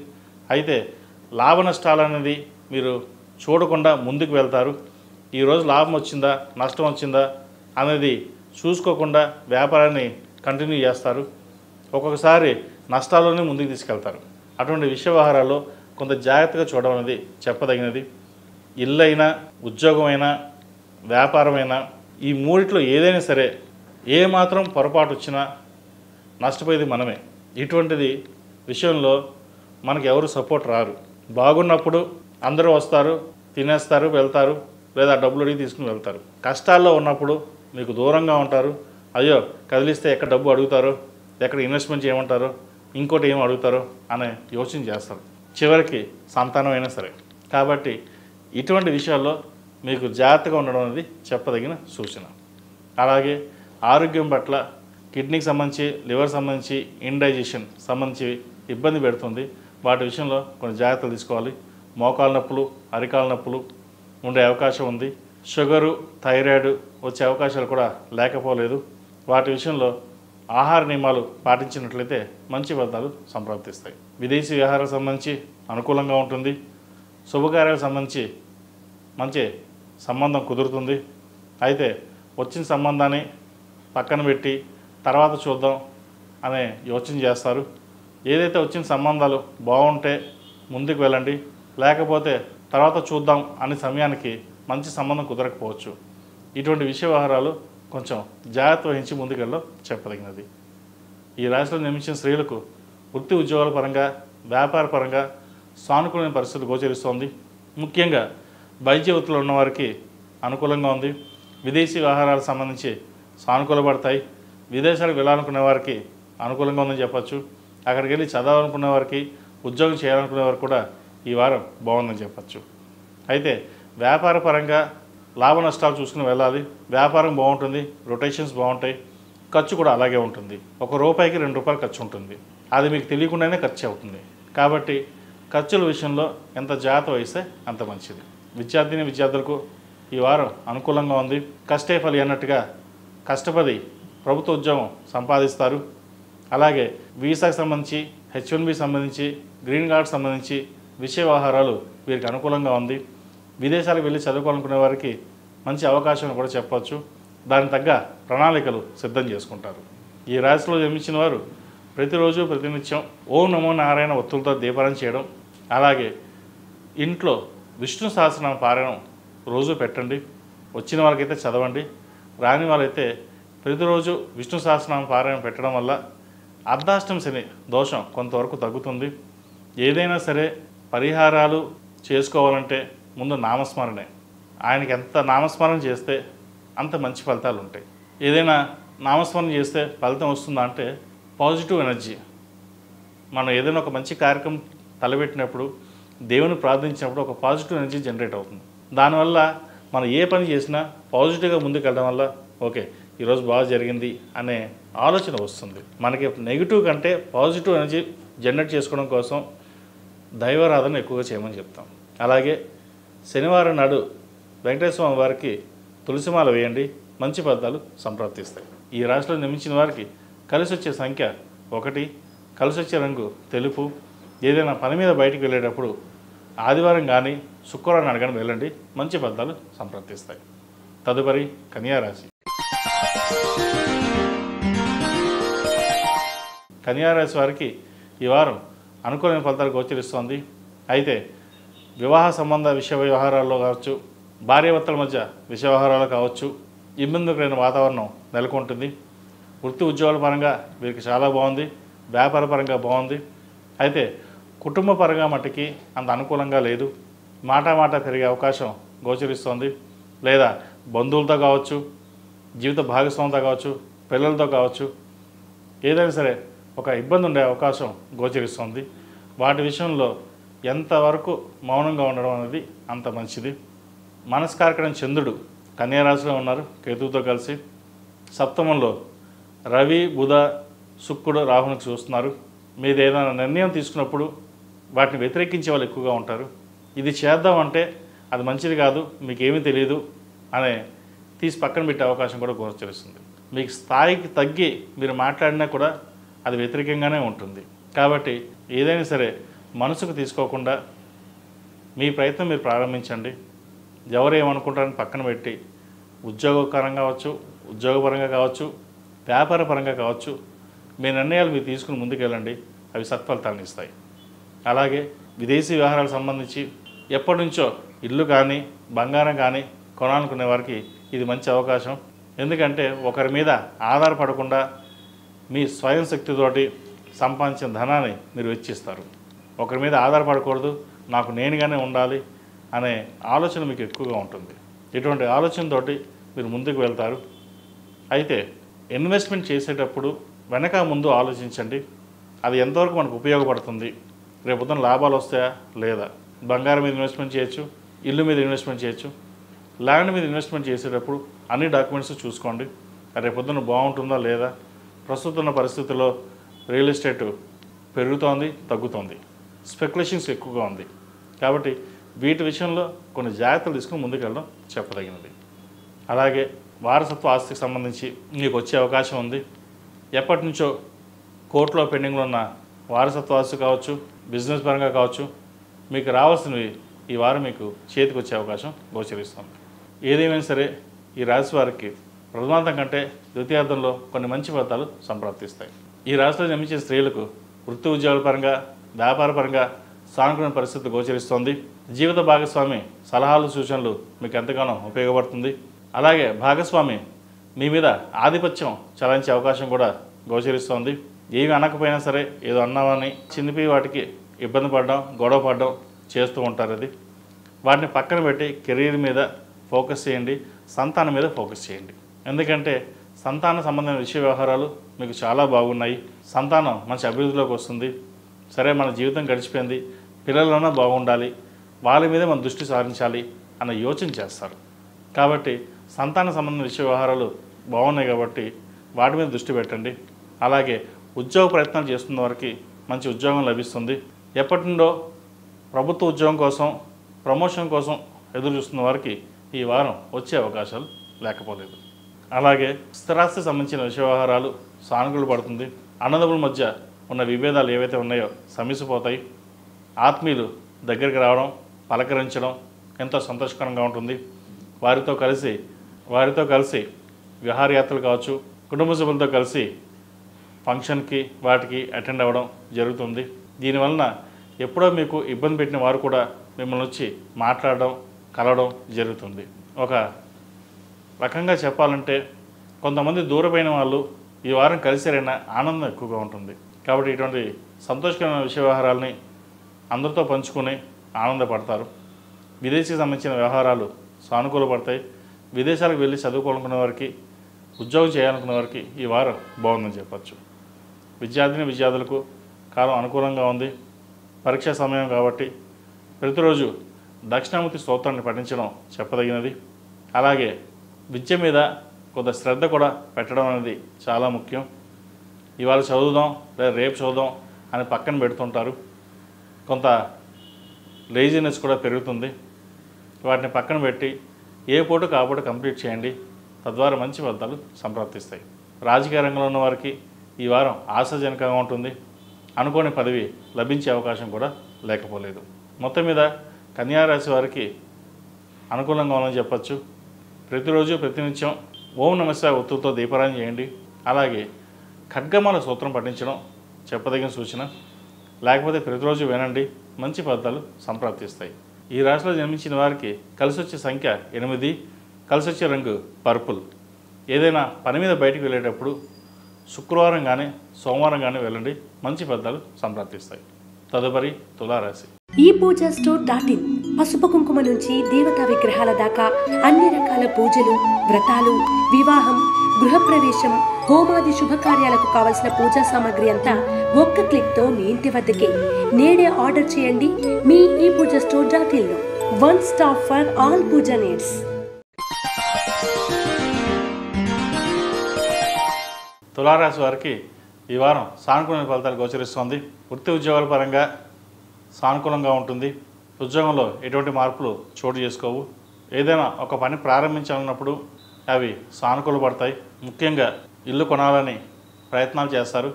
అయితే లాభ నష్టాలు అనేది మీరు చూడకుండా ముందుకు వెళ్తారు. ఈరోజు లాభం వచ్చిందా, నష్టం వచ్చిందా అనేది చూసుకోకుండా వ్యాపారాన్ని కంటిన్యూ చేస్తారు. ఒక్కొక్కసారి నష్టాల్లోనే ముందుకు తీసుకెళ్తారు. అటువంటి విషయ వ్యవహారాల్లో కొంత జాగ్రత్తగా చూడడం అనేది చెప్పదగినది. ఇల్లైనా, ఉద్యోగమైనా, వ్యాపారమైనా ఈ మూడిట్లో ఏదైనా సరే ఏ మాత్రం పొరపాటు వచ్చినా నష్టపోయేది మనమే. ఇటువంటిది విషయంలో మనకు ఎవరు సపోర్ట్ రారు. బాగున్నప్పుడు అందరూ వస్తారు, తినేస్తారు, వెళ్తారు, లేదా డబ్బులు అడిగి తీసుకుని వెళ్తారు. కష్టాల్లో ఉన్నప్పుడు మీకు దూరంగా ఉంటారు. అయ్యో కదిలిస్తే ఎక్కడ డబ్బు అడుగుతారో, ఎక్కడ ఇన్వెస్ట్మెంట్ చేయమంటారో, ఇంకోటి ఏం అడుగుతారో అనే యోచన చేస్తారు, చివరికి సంతానం అయినా సరే. కాబట్టి ఇటువంటి విషయాల్లో మీకు జాగ్రత్తగా ఉండడం అనేది చెప్పదగిన సూచన. అలాగే ఆరోగ్యం పట్ల కిడ్నీకి సంబంధించి, లివర్ సంబంధించి, ఇండైజెషన్ సంబంధించి ఇబ్బంది పెడుతుంది. వాటి విషయంలో కొన్ని జాగ్రత్తలు తీసుకోవాలి. మోకాల నొప్పులు, అరికాల నొప్పులు ఉండే అవకాశం ఉంది. షుగరు, థైరాయిడ్ వచ్చే అవకాశాలు కూడా లేకపోలేదు. వాటి విషయంలో ఆహార నియమాలు పాటించినట్లయితే మంచి ఫలితాలు సంప్రాప్తిస్తాయి. విదేశీ వ్యవహారాలకు సంబంధించి అనుకూలంగా ఉంటుంది. శుభకార్యాలకు సంబంధించి మంచి సంబంధం కుదురుతుంది. అయితే వచ్చిన సంబంధాన్ని పక్కన పెట్టి తర్వాత చూద్దాం అనే యోచన చేస్తారు. ఏదైతే వచ్చిన సంబంధాలు బాగుంటే ముందుకు వెళ్ళండి, లేకపోతే తర్వాత చూద్దాం అనే సమయానికి మంచి సంబంధం కుదరకపోవచ్చు. ఇటువంటి విషయ వ్యవహారాలు కొంచెం జాగ్రత్త వహించి ముందుకెళ్ళడం చెప్పదగినది. ఈ రాశిలో జన్మించిన స్త్రీలకు వృత్తి ఉద్యోగాల పరంగా, వ్యాపార పరంగా సానుకూలమైన పరిస్థితులు గోచరిస్తోంది. ముఖ్యంగా వైద్య వృత్తిలో ఉన్నవారికి అనుకూలంగా ఉంది. విదేశీ వ్యవహారాలకు సంబంధించి సానుకూలపడతాయి. విదేశాలకు వెళ్ళాలనుకునే వారికి అనుకూలంగా ఉందని చెప్పచ్చు. అక్కడికి వెళ్ళి చదవాలనుకునే వారికి, ఉద్యోగం చేయాలనుకునే వారికి కూడా ఈ వారం బాగుందని చెప్పచ్చు. అయితే వ్యాపార పరంగా లాభ నష్టాలు చూసుకుని వెళ్ళాలి. వ్యాపారం బాగుంటుంది, రొటేషన్స్ బాగుంటాయి, ఖర్చు కూడా అలాగే ఉంటుంది. ₹1కి ₹2 ఖర్చు ఉంటుంది. అది మీకు తెలియకుండానే ఖర్చు అవుతుంది. కాబట్టి ఖర్చుల విషయంలో ఎంత జాగ్రత్త వహిస్తే అంత మంచిది. విద్యార్థులకు ఈ వారం అనుకూలంగా ఉంది. కష్టే ఫలి అన్నట్టుగా కష్టపడి ప్రభుత్వ ఉద్యోగం సంపాదిస్తారు. అలాగే వీసాకు సంబంధించి, H1B సంబంధించి, గ్రీన్ కార్డ్ సంబంధించి విషయ వ్యవహారాలు వీరికి అనుకూలంగా ఉంది. విదేశాలకు వెళ్ళి చదువుకోవాలనుకునే వారికి మంచి అవకాశం కూడా చెప్పవచ్చు. దానికి తగ్గ ప్రణాళికలు సిద్ధం చేసుకుంటారు. ఈ రాశిలో జన్మించిన వారు ప్రతిరోజు ప్రతినిత్యం ఓం నమో నారాయణ ఒత్తులతో దీపారాధన చేయడం, అలాగే ఇంట్లో విష్ణు సహస్రనామ పారాయణం రోజు పెట్టండి. వచ్చిన వాళ్ళకైతే చదవండి, రాని వాళ్ళైతే ప్రతిరోజు విష్ణు సహస్రనామ పారాయణం పెట్టడం వల్ల అర్ధాష్టమ శని దోషం కొంతవరకు తగ్గుతుంది. ఏదైనా సరే పరిహారాలు చేసుకోవాలంటే ముందు నామస్మరణే. ఆయనకి ఎంత నామస్మరణ చేస్తే అంత మంచి ఫలితాలు ఉంటాయి. ఏదైనా నామస్మరణ చేస్తే ఫలితం వస్తుందా అంటే పాజిటివ్ ఎనర్జీ. మనం ఏదైనా ఒక మంచి కార్యక్రమం తలపెట్టినప్పుడు, దేవుని ప్రార్థించినప్పుడు ఒక పాజిటివ్ ఎనర్జీ జనరేట్ అవుతుంది. దానివల్ల మనం ఏ పని చేసినా పాజిటివ్గా ముందుకు వెళ్ళడం వల్ల ఓకే ఈరోజు బాగా జరిగింది అనే ఆలోచన వస్తుంది. మనకి నెగిటివ్ కంటే పాజిటివ్ ఎనర్జీ జనరేట్ చేసుకోవడం కోసం దైవారాధన ఎక్కువగా చేయమని చెప్తాం. అలాగే శనివారం నాడు వెంకటేశ్వర స్వామి వారికి తులసిమాల వేయండి, మంచి ఫలితాలు సంప్రాప్తిస్తాయి. ఈ రాశిలో జన్మించిన వారికి కలిసి వచ్చే సంఖ్య 1, కలిసి వచ్చే రంగు తెలుపు. ఏదైనా పని మీద బయటికి వెళ్ళేటప్పుడు ఆదివారం కానీ శుక్రవారం నాడు కానీ వెళ్ళండి, మంచి ఫలితాలు సంప్రాప్తిస్తాయి. తదుపరి కన్యా రాశి. కన్యా రాశి వారికి ఈ వారం అనుకూలమైన ఫలితాలు గోచరిస్తోంది. అయితే వివాహ సంబంధ విషయ వ్యవహారాల్లో కావచ్చు, భార్యాభర్తల మధ్య విషయ వ్యవహారాలు కావచ్చు, ఇబ్బందికరమైన వాతావరణం నెలకొంటుంది. వృత్తి ఉద్యోగాల పరంగా వీరికి చాలా బాగుంది, వ్యాపార పరంగా బాగుంది. అయితే కుటుంబ పరంగా మట్టుకి అంత అనుకూలంగా లేదు. మాట పెరిగే అవకాశం గోచరిస్తోంది. లేదా బంధువులతో కావచ్చు, జీవిత భాగస్వామితో కావచ్చు, పిల్లలతో కావచ్చు, ఏదైనా సరే ఒక ఇబ్బంది ఉండే అవకాశం గోచరిస్తుంది. వాటి విషయంలో ఎంతవరకు మౌనంగా ఉండడం అనేది అంత మంచిది. మనస్కారకరం చంద్రుడు కన్యా రాశిలో ఉన్నారు కేతువుతో కలిసి. సప్తమంలో రవి, బుధ, శుక్రుడు రాహునికి చూస్తున్నారు. మీరు ఏదైనా నిర్ణయం తీసుకున్నప్పుడు వాటిని వ్యతిరేకించే వాళ్ళు ఎక్కువగా ఉంటారు. ఇది చేద్దామంటే అది మంచిది కాదు, మీకేమీ తెలియదు అనే తీసి పక్కన పెట్టే అవకాశం కూడా గోచరిస్తుంది. మీకు స్థాయికి తగ్గి మీరు మాట్లాడినా కూడా అది వ్యతిరేకంగానే ఉంటుంది. కాబట్టి ఏదైనా సరే మనసుకు తీసుకోకుండా మీ ప్రయత్నం మీరు ప్రారంభించండి. ఎవరు ఏమనుకుంటారని పక్కన పెట్టి ఉద్యోగపరంగా కావచ్చు, ఉద్యోగపరంగా కావచ్చు, వ్యాపార పరంగా కావచ్చు, మీ నిర్ణయాలు మీరు తీసుకుని ముందుకెళ్ళండి. అవి సత్ఫలితాలను ఇస్తాయి. అలాగే విదేశీ వ్యవహారాలకు సంబంధించి ఎప్పటి నుంచో ఇల్లు కానీ బంగారం కానీ కొనాలనుకునే వారికి ఇది మంచి అవకాశం. ఎందుకంటే ఒకరి మీద ఆధారపడకుండా మీ స్వయం శక్తితోటి సంపాదించిన ధనాన్ని మీరు వెచ్చిస్తారు. ఒకరి మీద ఆధారపడకూడదు, నాకు నేనుగానే ఉండాలి అనే ఆలోచన మీకు ఎక్కువగా ఉంటుంది. ఇటువంటి ఆలోచనతోటి మీరు ముందుకు వెళ్తారు. అయితే ఇన్వెస్ట్మెంట్ చేసేటప్పుడు వెనక ముందు ఆలోచించండి, అది ఎంతవరకు మనకు ఉపయోగపడుతుంది, రేపొద్దున లాభాలు వస్తాయా లేదా. బంగారం మీద ఇన్వెస్ట్మెంట్ చేయొచ్చు, ఇల్లు మీద ఇన్వెస్ట్మెంట్ చేయొచ్చు. ల్యాండ్ మీద ఇన్వెస్ట్మెంట్ చేసేటప్పుడు అన్ని డాక్యుమెంట్స్ చూసుకోండి, రేపొద్దున బాగుంటుందా లేదా. ప్రస్తుతం ఉన్న పరిస్థితుల్లో రియల్ ఎస్టేట్ పెరుగుతోంది, తగ్గుతోంది, స్పెక్యులేషన్స్ ఎక్కువగా ఉంది. కాబట్టి వీటి విషయంలో కొన్ని జాగ్రత్తలు తీసుకుని ముందుకెళ్ళడం చెప్పదగినది. అలాగే వారసత్వ ఆస్తికి సంబంధించి మీకు వచ్చే అవకాశం ఉంది. ఎప్పటి నుంచో కోర్టులో పెండింగ్లో ఉన్న వారసత్వ ఆస్తి కావచ్చు, బిజినెస్ పరంగా కావచ్చు, మీకు రావాల్సినవి ఈ వారం మీకు చేతికి వచ్చే అవకాశం గోచరిస్తుంది. ఏదేమైనా సరే ఈ రాశి వారికి ప్రథమార్థం కంటే ద్వితీయార్థంలో కొన్ని మంచి ఫలితాలు సంప్రాప్తిస్తాయి. ఈ రాశిలో జన్మించే స్త్రీలకు వృత్తి ఉద్యోగాల పరంగా, వ్యాపార పరంగా సానుకూల పరిస్థితి గోచరిస్తోంది. జీవిత భాగస్వామి సలహాలు, సూచనలు మీకు ఎంతగానో ఉపయోగపడుతుంది. అలాగే భాగస్వామి మీ మీద ఆధిపత్యం చలాయించే అవకాశం కూడా గోచరిస్తోంది. ఏమి అనకపోయినా సరే ఏదో అన్నామని చిన్నపి వాటికి ఇబ్బంది పడడం, గొడవ పడడం చేస్తూ ఉంటారు. అది వాటిని పక్కన పెట్టి కెరీర్ మీద ఫోకస్ చేయండి, సంతానం మీద ఫోకస్ చేయండి. ఎందుకంటే సంతాన సంబంధమైన విషయ వ్యవహారాలు మీకు చాలా బాగున్నాయి. సంతానం మంచి అభివృద్ధిలోకి వస్తుంది. సరే, మన జీవితం గడిచిపోయింది, పిల్లలన్నా బాగుండాలి, వాళ్ళ మీదే మన దృష్టి సారించాలి అన్న యోచన చేస్తారు. కాబట్టి సంతాన సంబంధమైన విషయ వ్యవహారాలు బాగున్నాయి కాబట్టి వాటి మీద దృష్టి పెట్టండి. అలాగే ఉద్యోగ ప్రయత్నాలు చేస్తున్న వారికి మంచి ఉద్యోగం లభిస్తుంది. ఎప్పటి నుండో ప్రభుత్వ ఉద్యోగం కోసం, ప్రమోషన్ కోసం ఎదురు చూస్తున్న వారికి ఈ వారం వచ్చే అవకాశాలు లేకపోలేదు. అలాగే స్థిరాస్తి సంబంధించిన విషయ వ్యవహారాలు సానుకూల పడుతుంది. అన్నదమ్ముల మధ్య ఉన్న విభేదాలు ఏవైతే ఉన్నాయో సమసిపోతాయి. ఆత్మీయులు దగ్గరికి రావడం, పలకరించడం ఎంతో సంతోషకరంగా ఉంటుంది. వారితో కలిసి విహారయాత్రలు కావచ్చు, కుటుంబ సభ్యులతో కలిసి ఫంక్షన్కి వాటికి అటెండ్ అవ్వడం జరుగుతుంది. దీనివలన ఎప్పుడో మీకు ఇబ్బంది పెట్టిన వారు కూడా మిమ్మల్ని వచ్చి మాట్లాడడం, కలవడం జరుగుతుంది. ఒక రకంగా చెప్పాలంటే కొంతమంది దూరమైన వాళ్ళు ఈ వారం కలిసారైనా ఆనందం ఎక్కువగా ఉంటుంది. కాబట్టి ఇటువంటి సంతోషకరమైన విషయ వ్యవహారాలని అందరితో పంచుకొని ఆనందపడతారు. విదేశీకి సంబంధించిన వ్యవహారాలు సానుకూల పడతాయి. విదేశాలకు వెళ్ళి చదువుకోవాలనుకున్న వారికి, ఉద్యోగం చేయాలనుకున్న వారికి ఈ వారం బాగుందని చెప్పచ్చు. విద్యార్థులకు కాలం అనుకూలంగా ఉంది. పరీక్షా సమయం కాబట్టి ప్రతిరోజు దక్షిణామూర్తి స్తోత్రాన్ని పఠించడం చెప్పదగినది. అలాగే విద్య మీద కొంత శ్రద్ధ కూడా పెట్టడం అనేది చాలా ముఖ్యం. ఇవాళ చదువుదాం లేదా రేపు చదువుదాం అని పక్కన పెడుతుంటారు. కొంత లేజినెస్ కూడా పెరుగుతుంది. వాటిని పక్కన పెట్టి ఏ పూట కాపూట కంప్లీట్ చేయండి. తద్వారా మంచి ఫలితాలు సంప్రాప్తిస్తాయి. రాజకీయ రంగంలో ఉన్న వారికి ఈ వారం ఆశాజనకంగా ఉంటుంది. అనుకోని పదవి లభించే అవకాశం కూడా లేకపోలేదు. మొత్తం మీద కన్యారాశి వారికి అనుకూలంగా ఉందని చెప్పచ్చు. ప్రతిరోజు ప్రతినిత్యం ఓం నమఃశివాయ ఒత్తులతో దీపారాధన చేయండి. అలాగే ఖడ్గమాల సూత్రం పఠించడం చెప్పదగిన సూచన. లేకపోతే ప్రతిరోజు వినండి, మంచి ఫలితాలు సంప్రాప్తిస్తాయి. ఈ రాశిలో జన్మించిన వారికి కలిసి వచ్చే సంఖ్య 8, కలిసి వచ్చే రంగు పర్పుల్. ఏదైనా పని మీద బయటికి వెళ్ళేటప్పుడు శుక్రవారం కానీ సోమవారం కానీ వెళ్ళండి, మంచి ఫలితాలు సంప్రాప్తిస్తాయి. తదుపరి తులారాశి. ఈ పూజా స్టోర్.in పసుపు కుంకుమ నుంచి దేవతా విగ్రహాల దాకా అన్ని రకాల పూజలు, వ్రతాలు, వివాహం, గృహప్రవేశం, హోమాది శుభకార్యాలకు కావలసిన పూజా సామాగ్రి అంతా ఒక్క క్లిక్తో మీ ఇంటి వద్దకే. నేడే ఆర్డర్ చేయండి మీ ఈ పూజా స్టోర్.in లో. One stop for all pooja needs. తులారాశి వారికి ఈ వారం సానుకూల ఫలితాలు గోచరిస్తోంది. వృత్తి ఉద్యోగాల పరంగా సానుకూలంగా ఉంటుంది. ఉద్యోగంలో ఎటువంటి మార్పులు చోటు చేసుకోవు. ఏదైనా ఒక పని ప్రారంభించాలన్నప్పుడు అవి సానుకూల పడతాయి. ముఖ్యంగా ఇల్లు కొనాలని ప్రయత్నాలు చేస్తారు,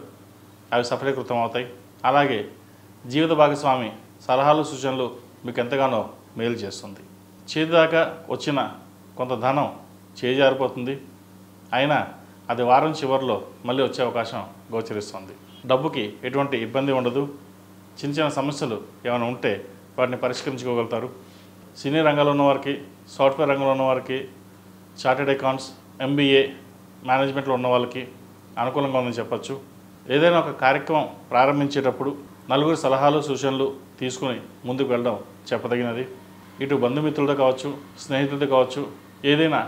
అవి సఫలీకృతం అవుతాయి. అలాగే జీవిత భాగస్వామి సలహాలు, సూచనలు మీకు ఎంతగానో మేలు చేస్తుంది. చేతి దాకా వచ్చిన కొంత ధనం చేజారిపోతుంది. అయినా అది వారం చివరిలో మళ్ళీ వచ్చే అవకాశం గోచరిస్తుంది. డబ్బుకి ఎటువంటి ఇబ్బంది ఉండదు. చిన్న చిన్న సమస్యలు ఏమైనా ఉంటే వాటిని పరిష్కరించుకోగలుగుతారు. సినీ రంగంలో ఉన్నవారికి, సాఫ్ట్వేర్ రంగంలో ఉన్నవారికి, చార్టెడ్ అకౌంట్స్, MBA మేనేజ్మెంట్లో ఉన్న వాళ్ళకి అనుకూలంగా ఉందని చెప్పచ్చు. ఏదైనా ఒక కార్యక్రమం ప్రారంభించేటప్పుడు నలుగురు సలహాలు సూచనలు తీసుకుని ముందుకు వెళ్ళడం చెప్పదగినది. ఇటు బంధుమిత్రులతో కావచ్చు, స్నేహితులతో కావచ్చు, ఏదైనా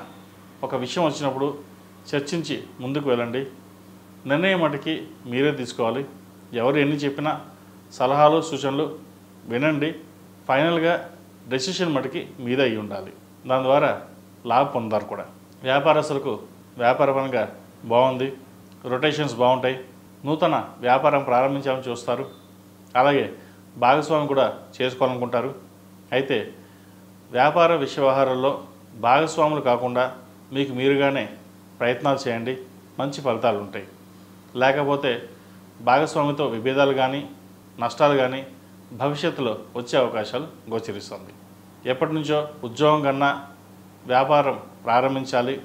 ఒక విషయం వచ్చినప్పుడు చర్చించి ముందుకు వెళ్ళండి. నిర్ణయం మటుకి మీరే తీసుకోవాలి. ఎవరు ఎన్ని చెప్పినా సలహాలు సూచనలు వినండి. ఫైనల్గా డెసిషన్ మటుకి మీదే అయి ఉండాలి. దాని ద్వారా లాభం పొందారు కూడా. వ్యాపారస్తులకు వ్యాపారపరంగా బాగుంది. రొటేషన్స్ బాగుంటాయి. నూతన వ్యాపారం ప్రారంభించాలని చూస్తారు. అలాగే భాగస్వామి కూడా చేసుకోవాలనుకుంటారు. అయితే వ్యాపార వ్యవహారాల్లో భాగస్వాములు కాకుండా మీకు మీరుగానే ప్రయత్నాలు చేయండి. మంచి ఫలితాలు ఉంటాయి. లేకపోతే భాగస్వామితో విభేదాలు కానీ నష్టాలు కానీ భవిష్యత్తులో వచ్చే అవకాశాలు గోచరిస్తుంది. ఎప్పటి నుంచో ఉద్యోగం కన్నా వ్యాపారం ప్రారంభించాలి,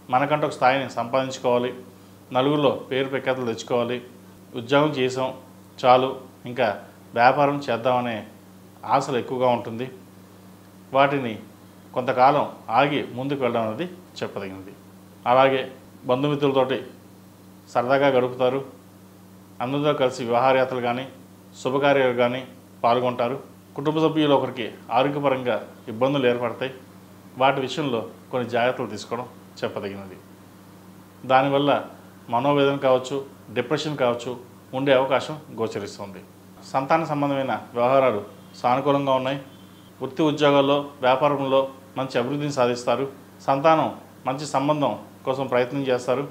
మనకంటూ ఒక స్థాయిని సంపాదించుకోవాలి, నలుగురిలో పేరు ప్రఖ్యాతులు తెచ్చుకోవాలి, ఉద్యోగం చేసాం చాలు ఇంకా వ్యాపారం చేద్దామనే ఆశలు ఎక్కువగా ఉంటుంది. వాటిని కొంతకాలం ఆగి ముందుకు వెళ్ళడం అనేది చెప్పదగినది. అలాగే బంధుమిత్రులతోటి సరదాగా గడుపుతారు. అందరితో కలిసి విహారయాత్రలు కానీ శుభకార్యాలు కానీ పాల్గొంటారు. కుటుంబ సభ్యులు ఒకరికి ఆరోగ్యపరంగా ఇబ్బందులు ఏర్పడతాయి. వాటి విషయంలో కొన్ని జాగ్రత్తలు తీసుకోవడం చెప్పదగినది. దానివల్ల మనోవేదన కావచ్చు, డిప్రెషన్ కావచ్చు ఉండే అవకాశం గోచరిస్తుంది. సంతాన సంబంధమైన వ్యవహారాలు సానుకూలంగా ఉన్నాయి. వృత్తి ఉద్యోగాల్లో వ్యాపారంలో మంచి అభివృద్ధిని సాధిస్తారు. సంతానం మంచి సంబంధం కోసం ప్రయత్నం చేస్తారు.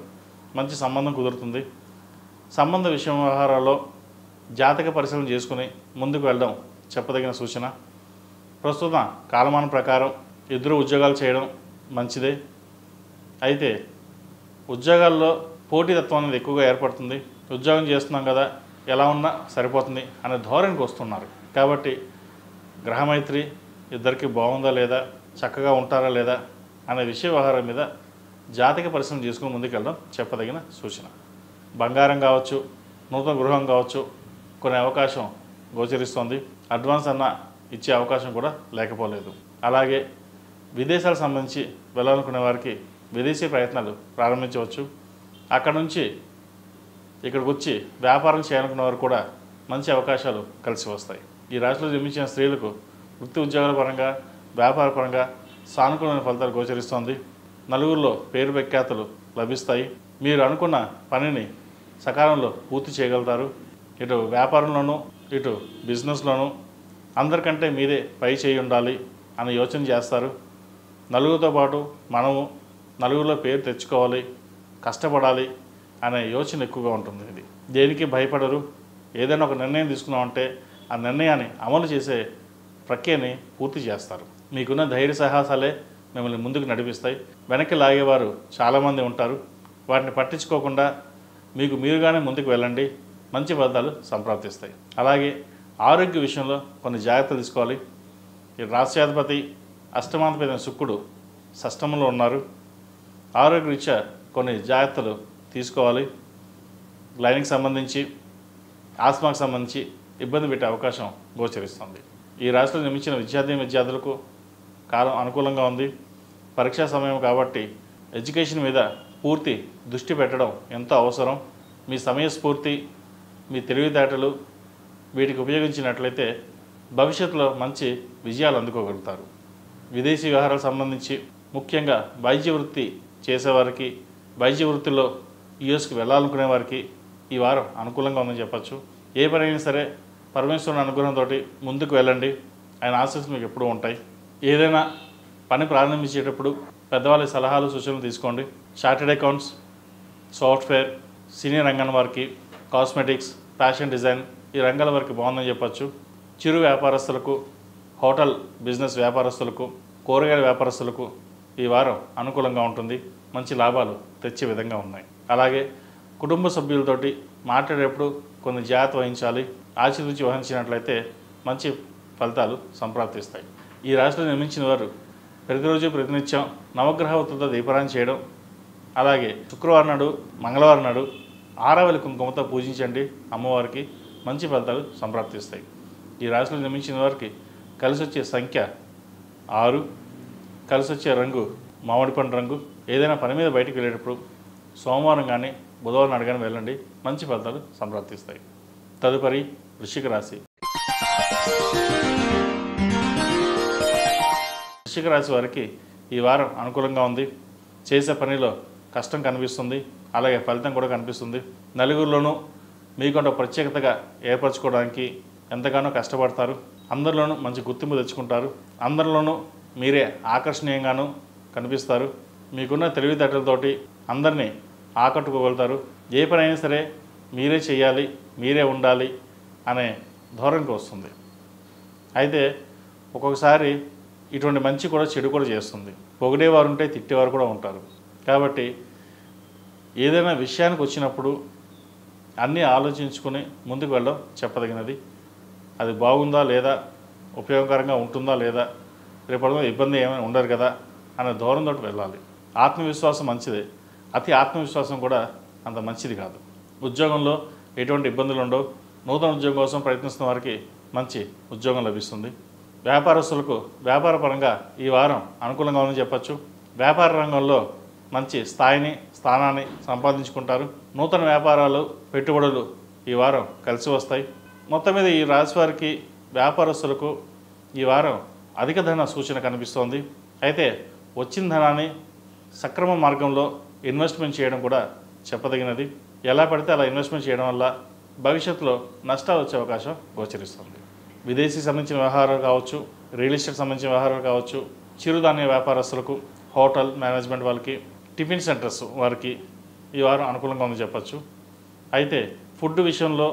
మంచి సంబంధం కుదురుతుంది. సంబంధ విషయ వ్యవహారాల్లో జాతక పరిశీలన చేసుకుని ముందుకు వెళ్ళడం చెప్పదగిన సూచన. ప్రస్తుతం కాలమానం ప్రకారం ఇద్దరు ఉద్యోగాలు చేయడం మంచిదే. అయితే ఉద్యోగాల్లో పోటీతత్వం అనేది ఎక్కువగా ఏర్పడుతుంది. ఉద్యోగం చేస్తున్నాం కదా, ఎలా ఉన్నా సరిపోతుంది అనే ధోరణికి వస్తున్నారు. కాబట్టి గ్రహమైత్రి ఇద్దరికి బాగుందా లేదా, చక్కగా ఉంటారా లేదా అనే విషయ వ్యవహారం మీద జాతక పరిశీలన చేసుకుని ముందుకు వెళ్ళడం చెప్పదగిన సూచన. బంగారం కావచ్చు, నూతన గృహం కావచ్చు కొనే అవకాశం గోచరిస్తోంది. అడ్వాన్స్ అన్న ఇచ్చే అవకాశం కూడా లేకపోలేదు. అలాగే విదేశాలకు సంబంధించి వెళ్ళాలనుకునే వారికి విదేశీ ప్రయత్నాలు ప్రారంభించవచ్చు. అక్కడ నుంచి ఇక్కడికి వచ్చి వ్యాపారం చేయాలనుకున్న వారు కూడా మంచి అవకాశాలు కలిసి వస్తాయి. ఈ రాశిలో జన్మించిన స్త్రీలకు వృత్తి ఉద్యోగాల పరంగా వ్యాపార పరంగా సానుకూలమైన ఫలితాలు గోచరిస్తోంది. నలుగురిలో పేరు ప్రఖ్యాతులు లభిస్తాయి. మీరు అనుకున్న పనిని సకాలంలో పూర్తి చేయగలుగుతారు. ఇటు వ్యాపారంలోనూ ఇటు బిజినెస్లోనూ అందరికంటే మీరే పై చేయి ఉండాలి అని యోచన చేస్తారు. నలుగురితో పాటు మనము నలుగురిలో పేరు తెచ్చుకోవాలి, కష్టపడాలి అనే యోచన ఎక్కువగా ఉంటుంది. ఇది దేనికి భయపడరు. ఏదైనా ఒక నిర్ణయం తీసుకున్నామంటే ఆ నిర్ణయాన్ని అమలు చేసే ప్రక్రియని పూర్తి చేస్తారు. మీకున్న ధైర్య సాహసాలే మిమ్మల్ని ముందుకు నడిపిస్తాయి. వెనక్కి లాగేవారు చాలామంది ఉంటారు. వాటిని పట్టించుకోకుండా మీకు మీరుగానే ముందుకు వెళ్ళండి. మంచి ఫలితాలు సంప్రాప్తిస్తాయి. అలాగే ఆరోగ్య విషయంలో కొన్ని జాగ్రత్తలు తీసుకోవాలి. ఈ రాష్ట్రాధిపతి అష్టమాధిపతి శుక్రుడు షష్టమంలో ఉన్నారు. ఆరోగ్యరీత్యా కొన్ని జాగ్రత్తలు తీసుకోవాలి. లైన్కి సంబంధించి ఆస్మాకు సంబంధించి ఇబ్బంది పెట్టే అవకాశం గోచరిస్తుంది. ఈ రాశిలో జన్మించిన విద్యార్థులకు కాలం అనుకూలంగా ఉంది. పరీక్షా సమయం కాబట్టి ఎడ్యుకేషన్ మీద పూర్తి దృష్టి పెట్టడం ఎంతో అవసరం. మీ సమయస్ఫూర్తి, మీ తెలివితేటలు వీటికి ఉపయోగించినట్లయితే భవిష్యత్తులో మంచి విజయాలు అందుకోగలుగుతారు. విదేశీ వ్యవహారాలకు సంబంధించి ముఖ్యంగా వైద్య వృత్తి చేసేవారికి, వైద్య వృత్తిలో యుఎస్కి వెళ్ళాలనుకునే వారికి ఈ వారం అనుకూలంగా ఉందని చెప్పచ్చు. ఏ పనైనా సరే పరమేశ్వరుని అనుగ్రహంతో ముందుకు వెళ్ళండి. ఆయన ఆశీస్సులు మీకు ఎప్పుడూ ఉంటాయి. ఏదైనా పని ప్రారంభించేటప్పుడు పెద్దవాళ్ళ సలహాలు సూచనలు తీసుకోండి. చార్టెడ్ అకౌంట్స్, సాఫ్ట్వేర్, సీనియర్ రంగం వారికి, కాస్మెటిక్స్, ఫ్యాషన్ డిజైన్ ఈ రంగాల వారికి బాగుందని చెప్పచ్చు. చిరు వ్యాపారస్తులకు, హోటల్ బిజినెస్ వ్యాపారస్తులకు, కూరగాయల వ్యాపారస్తులకు ఈ వారం అనుకూలంగా ఉంటుంది. మంచి లాభాలు తెచ్చే విధంగా ఉన్నాయి. అలాగే కుటుంబ సభ్యులతోటి మాట్లాడేటప్పుడు కొన్ని జాగ్రత్త వహించాలి. ఆచితూచి వహించినట్లయితే మంచి ఫలితాలు సంప్రాప్తిస్తాయి. ఈ రాశిలో నిర్మించిన వారు ప్రతిరోజు ప్రతినిత్యం నవగ్రహ వృత్తులతో దీపారాయణ చేయడం, అలాగే శుక్రవారం నాడు, మంగళవారం నాడు ఆరవెల కుంకుమతో పూజించండి. అమ్మవారికి మంచి ఫలితాలు సంప్రాప్తిస్తాయి. ఈ రాశిలో నిర్మించిన వారికి కలిసి వచ్చే సంఖ్య 6, కలిసి వచ్చే రంగు మామిడి పండు రంగు. ఏదైనా పని మీద బయటికి వెళ్ళేటప్పుడు సోమవారం కానీ బుధవారం నాడు కానీ వెళ్ళండి, మంచి ఫలితాలు సంప్రాప్తిస్తాయి. తదుపరి వృశ్చిక రాశి. వృశ్చిక రాశి వారికి ఈ వారం అనుకూలంగా ఉంది. చేసే పనిలో కష్టం కనిపిస్తుంది, అలాగే ఫలితం కూడా కనిపిస్తుంది. నలుగురిలోనూ మీకంటూ ప్రత్యేకతగా ఏర్పరచుకోవడానికి ఎంతగానో కష్టపడతారు. అందరిలోనూ మంచి గుర్తింపు తెచ్చుకుంటారు. అందరిలోనూ మీరే ఆకర్షణీయంగానూ కనిపిస్తారు. మీకున్న తెలివితేటలతోటి అందరినీ ఆకట్టుకోగలుగుతారు. ఏ పని అయినా సరే మీరే చేయాలి, మీరే ఉండాలి అనే ధోరణికి వస్తుంది. అయితే ఒక్కొక్కసారి ఇటువంటి మంచి కూడా చెడు కూడా చేస్తుంది. పొగిడేవారు ఉంటే తిట్టేవారు కూడా ఉంటారు. కాబట్టి ఏదైనా విషయానికి వచ్చినప్పుడు అన్నీ ఆలోచించుకొని ముందుకు వెళ్ళడం చెప్పదగినది. అది బాగుందా లేదా, ఉపయోగకరంగా ఉంటుందా లేదా, రేపటి ఇబ్బంది ఏమైనా ఉండదు కదా అనే ధోరణితో వెళ్ళాలి. ఆత్మవిశ్వాసం మంచిదే, అతి ఆత్మవిశ్వాసం కూడా అంత మంచిది కాదు. ఉద్యోగంలో ఎటువంటి ఇబ్బందులు ఉండవు. నూతన ఉద్యోగం కోసం ప్రయత్నిస్తున్న వారికి మంచి ఉద్యోగం లభిస్తుంది. వ్యాపారస్తులకు వ్యాపారపరంగా ఈ వారం అనుకూలంగా ఉందని చెప్పచ్చు. వ్యాపార రంగంలో మంచి స్థానాన్ని సంపాదించుకుంటారు. నూతన వ్యాపారాలు, పెట్టుబడులు ఈ వారం కలిసి వస్తాయి. మొత్తం మీద ఈ రాశి వారికి, వ్యాపారస్తులకు ఈ వారం అధిక ధన సూచన కనిపిస్తోంది. అయితే వచ్చిన ధనాన్ని సక్రమ మార్గంలో ఇన్వెస్ట్మెంట్ చేయడం కూడా చెప్పదగినది. ఎలా పడితే అలా ఇన్వెస్ట్మెంట్ చేయడం వల్ల భవిష్యత్తులో నష్టాలు వచ్చే అవకాశం గోచరిస్తుంది. విదేశీ సంబంధించిన వ్యవహారాలు కావచ్చు, రియల్ ఎస్టేట్ సంబంధించిన వ్యవహారాలు కావచ్చు, చిరుధాన్య వ్యాపారస్తులకు, హోటల్ మేనేజ్మెంట్ వాళ్ళకి, టిఫిన్ సెంటర్స్ వారికి ఈ వారం అనుకూలంగా ఉందని చెప్పచ్చు. అయితే ఫుడ్ విషయంలో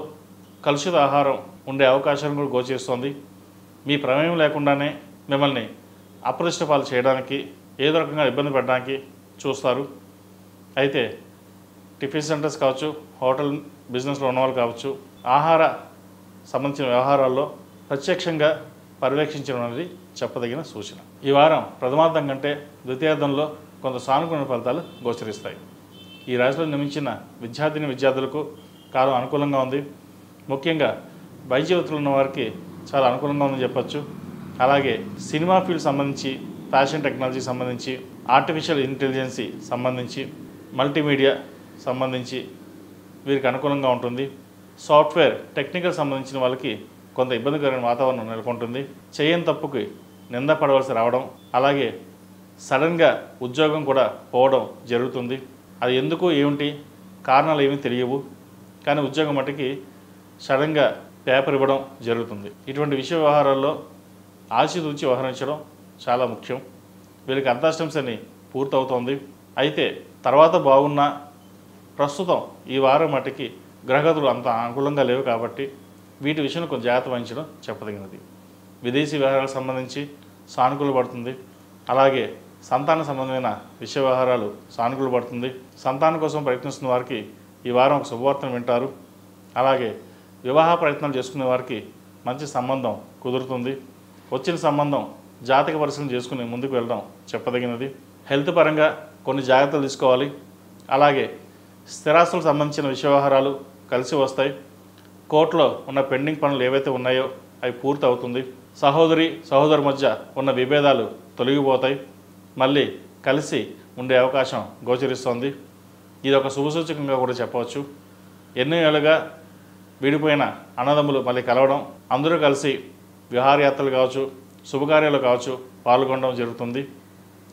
కలుషిత ఆహారం ఉండే అవకాశం కూడా గోచరిస్తోంది. మీ ప్రమేయం లేకుండానే మిమ్మల్ని అప్రదిష్ట పాలు చేయడానికి, ఏదో రకంగా ఇబ్బంది పెట్టడానికి చూస్తారు. అయితే టిఫిన్ సెంటర్స్ కావచ్చు, హోటల్ బిజినెస్లో ఉన్నవాళ్ళు కావచ్చు, ఆహార సంబంధించిన వ్యవహారాల్లో ప్రత్యక్షంగా పర్యవేక్షించడం అనేది చెప్పదగిన సూచన. ఈ వారం ప్రథమార్థం కంటే ద్వితీయార్థంలో కొంత సానుకూల ఫలితాలు గోచరిస్తాయి. ఈ రాశిలో నిర్మించిన విద్యార్థులకు కాలం అనుకూలంగా ఉంది. ముఖ్యంగా వైద్య వృత్తులు ఉన్న వారికి చాలా అనుకూలంగా ఉందని చెప్పచ్చు. అలాగే సినిమా ఫీల్డ్ సంబంధించి, ఫ్యాషన్ టెక్నాలజీ సంబంధించి, ఆర్టిఫిషియల్ ఇంటెలిజెన్సీ సంబంధించి, మల్టీమీడియా సంబంధించి వీరికి అనుకూలంగా ఉంటుంది. సాఫ్ట్వేర్ టెక్నికల్ సంబంధించిన వాళ్ళకి కొంత ఇబ్బందికరమైన వాతావరణం నెలకొంటుంది. చేయని తప్పుకి నింద పడవలసి రావడం, అలాగే సడన్గా ఉద్యోగం కూడా పోవడం జరుగుతుంది. అది ఎందుకు ఏమిటి కారణాలు ఏమీ తెలియవు, కానీ ఉద్యోగం మట్టుకి సడన్గా పేపర్ ఇవ్వడం జరుగుతుంది. ఇటువంటి విషయ వ్యవహారాల్లో ఆచితూచి వ్యవహరించడం చాలా ముఖ్యం. వీళ్ళకి అర్ధాష్టమ శని పూర్తవుతోంది. అయితే తర్వాత బాగున్నా ప్రస్తుతం ఈ వారం మట్టుకి గ్రహగతులు అంత అనుకూలంగా లేవు కాబట్టి వీటి విషయంలో కొంచెం జాగ్రత్త వహించడం చెప్పదగినది. విదేశీ వ్యవహారాలకు సంబంధించి సానుకూల పడుతుంది. అలాగే సంతాన సంబంధమైన విషయ వ్యవహారాలు సానుకూల పడుతుంది. సంతానం కోసం ప్రయత్నిస్తున్న వారికి ఈ వారం ఒక శుభవార్తను వింటారు. అలాగే వివాహ ప్రయత్నాలు చేసుకునే వారికి మంచి సంబంధం కుదురుతుంది. వచ్చిన సంబంధం జాతక పరిశీలన చేసుకుని ముందుకు వెళ్ళడం చెప్పదగినది. హెల్త్ పరంగా కొన్ని జాగ్రత్తలు తీసుకోవాలి. అలాగే స్థిరాస్తులకు సంబంధించిన విషయ వ్యవహారాలు కలిసి వస్తాయి. కోర్టులో ఉన్న పెండింగ్ పనులు ఏవైతే ఉన్నాయో అవి పూర్తి అవుతుంది. సహోదరు మధ్య ఉన్న విభేదాలు తొలగిపోతాయి. మళ్ళీ కలిసి ఉండే అవకాశం గోచరిస్తోంది. ఇది ఒక శుభసూచకంగా కూడా చెప్పవచ్చు. ఎన్నో ఏళ్ళుగా విడిపోయిన అన్నదమ్ములు మళ్ళీ కలవడం, అందరూ కలిసి విహారయాత్రలు కావచ్చు, శుభకార్యాలు కావచ్చు పాల్గొనడం జరుగుతుంది.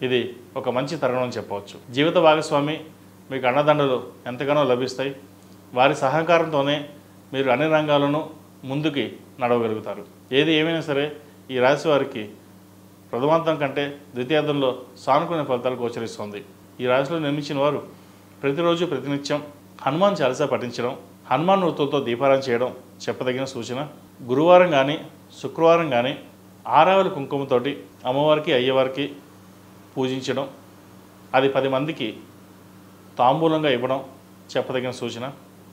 ఇది ఒక మంచి తరుణం అని చెప్పవచ్చు. జీవిత భాగస్వామి మీకు అండదండలు ఎంతగానో లభిస్తాయి. వారి సహకారంతోనే మీరు అన్ని రంగాలను ముందుకి నడవగలుగుతారు. ఏది ఏమైనా సరే ఈ రాశి వారికి ప్రథమార్థం కంటే ద్వితీయార్థంలో సానుకూల ఫలితాలు గోచరిస్తుంది. ఈ రాశిలో నిర్మించిన వారు ప్రతిరోజు ప్రతినిత్యం హనుమాన్ చాలీసా పఠించడం, హనుమాన్ వృత్తులతో దీపారాధన చేయడం చెప్పదగిన సూచన. గురువారం కానీ శుక్రవారం కానీ ఆరావళి కుంకుమతోటి అమ్మవారికి అయ్యవారికి పూజించడం, అది 10 మందికి తాంబూలంగా ఇవ్వడం చెప్పదగిన సూచన.